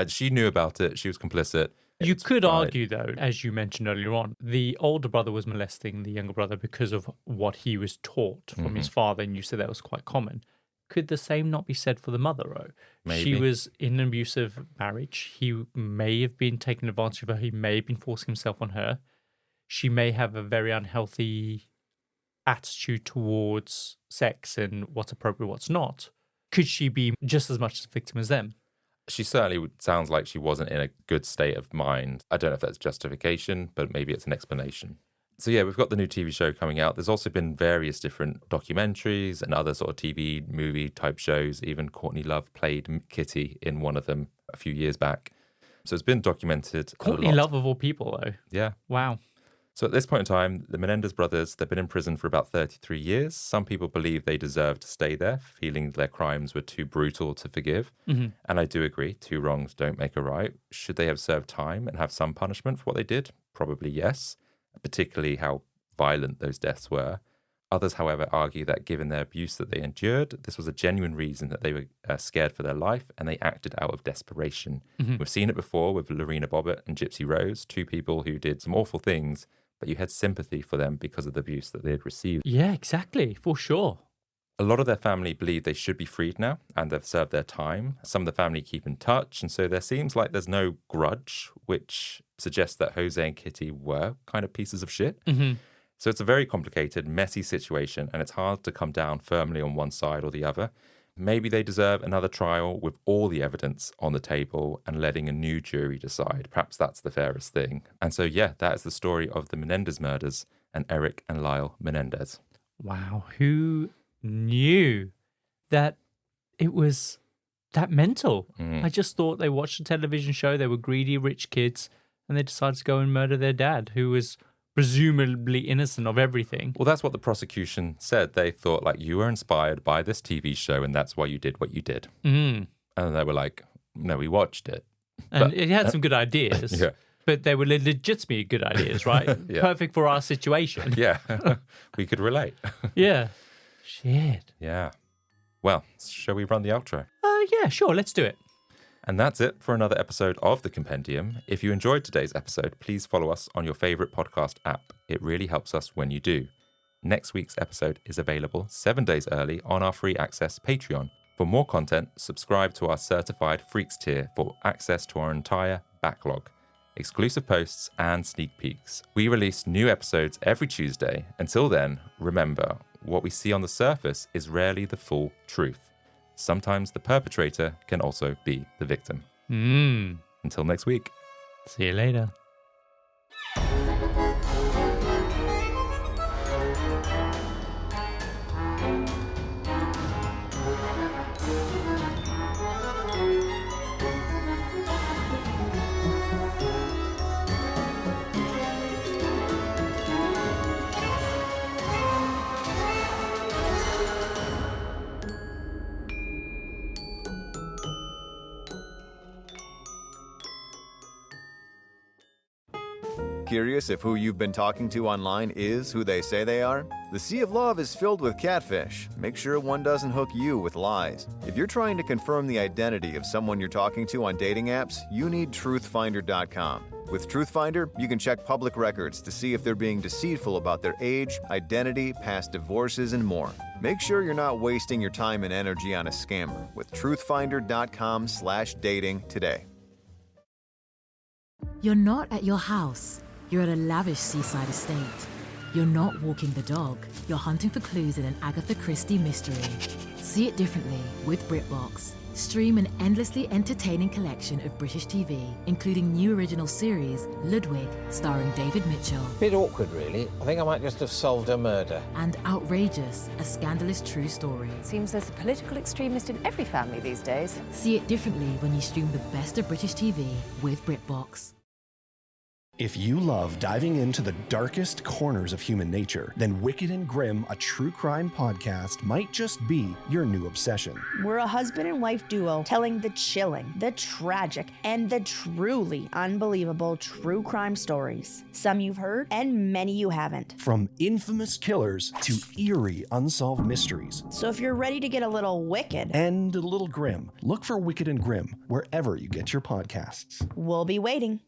She knew about it. She was complicit.
You
It's
could
fine.
argue, though, as you mentioned earlier on, the older brother was molesting the younger brother because of what he was taught from his father, and you said that was quite common. Could the same not be said for the mother, though?
Maybe.
She was in an abusive marriage. He may have been taking advantage of her. He may have been forcing himself on her. She may have a very unhealthy attitude towards sex and what's appropriate, what's not. Could she be just as much a victim as them?
She certainly sounds like she wasn't in a good state of mind. I don't know if that's justification, but maybe it's an explanation. So yeah, we've got the new TV show coming out. There's also been various different documentaries and other sort of TV, movie type shows. Even Courtney Love played Kitty in one of them a few years back. So it's been documented a
Courtney
lot.
Love of all people, though.
Yeah.
Wow.
So at this point in time, the Menendez brothers, they've been in prison for about 33 years. Some people believe they deserve to stay there, feeling their crimes were too brutal to forgive. And I do agree, two wrongs don't make a right. Should they have served time and have some punishment for what they did? Probably yes, particularly how violent those deaths were. Others, however, argue that given their abuse that they endured, this was a genuine reason that they were scared for their life and they acted out of desperation. We've seen it before with Lorena Bobbitt and Gypsy Rose, two people who did some awful things, but you had sympathy for them because of the abuse that they had received.
Yeah, exactly, for sure.
A lot of their family believe they should be freed now and they've served their time. Some of the family keep in touch, and so there seems like there's no grudge, which suggests that Jose and Kitty were kind of pieces of shit. So it's a very complicated, messy situation, and it's hard to come down firmly on one side or the other. Maybe they deserve another trial with all the evidence on the table and letting a new jury decide. Perhaps that's the fairest thing. And so, yeah, that is the story of the Menendez murders and Erik and Lyle Menendez.
Wow, who knew that it was that mental? I just thought they watched a television show, they were greedy rich kids, and they decided to go and murder their dad, who was presumably innocent of everything.
Well, that's what the prosecution said. They thought, like, you were inspired by this TV show and that's why you did what you did. And they were like, no, we watched it.
And it had some good ideas.
Yeah.
But they were legitimately good ideas, right?
Yeah.
Perfect for our situation.
Yeah, we could relate.
Yeah. Shit.
Yeah. Well, shall we run the outro?
Yeah, sure, let's do it.
And that's it for another episode of The Compendium. If you enjoyed today's episode, please follow us on your favorite podcast app. It really helps us when you do. Next week's episode is available 7 days early on our free access Patreon. For more content, subscribe to our Certified Freaks tier for access to our entire backlog, exclusive posts, and sneak peeks. We release new episodes every Tuesday. Until then, remember, what we see on the surface is rarely the full truth. Sometimes the perpetrator can also be the victim. Until next week.
See you later.
Curious if who you've been talking to online is who they say they are? The Sea of Love is filled with catfish. Make sure one doesn't hook you with lies. If you're trying to confirm the identity of someone you're talking to on dating apps, you need truthfinder.com. With Truthfinder, you can check public records to see if they're being deceitful about their age, identity, past divorces, and more. Make sure you're not wasting your time and energy on a scammer with truthfinder.com/dating today.
You're not at your house. You're at a lavish seaside estate. You're not walking the dog. You're hunting for clues in an Agatha Christie mystery. See it differently with BritBox. Stream an endlessly entertaining collection of British TV, including new original series, Ludwig, starring David Mitchell.
Bit awkward, really. I think I might just have solved a murder.
And Outrageous, a scandalous true story.
Seems there's a political extremist in every family these days.
See it differently when you stream the best of British TV with BritBox.
If you love diving into the darkest corners of human nature, then Wicked and Grim, a true crime podcast, might just be your new obsession.
We're a husband and wife duo telling the chilling, the tragic, and the truly unbelievable true crime stories. Some you've heard, and many you haven't.
From infamous killers to eerie unsolved mysteries.
So if you're ready to get a little wicked
and a little grim, look for Wicked and Grim wherever you get your podcasts.
We'll be waiting.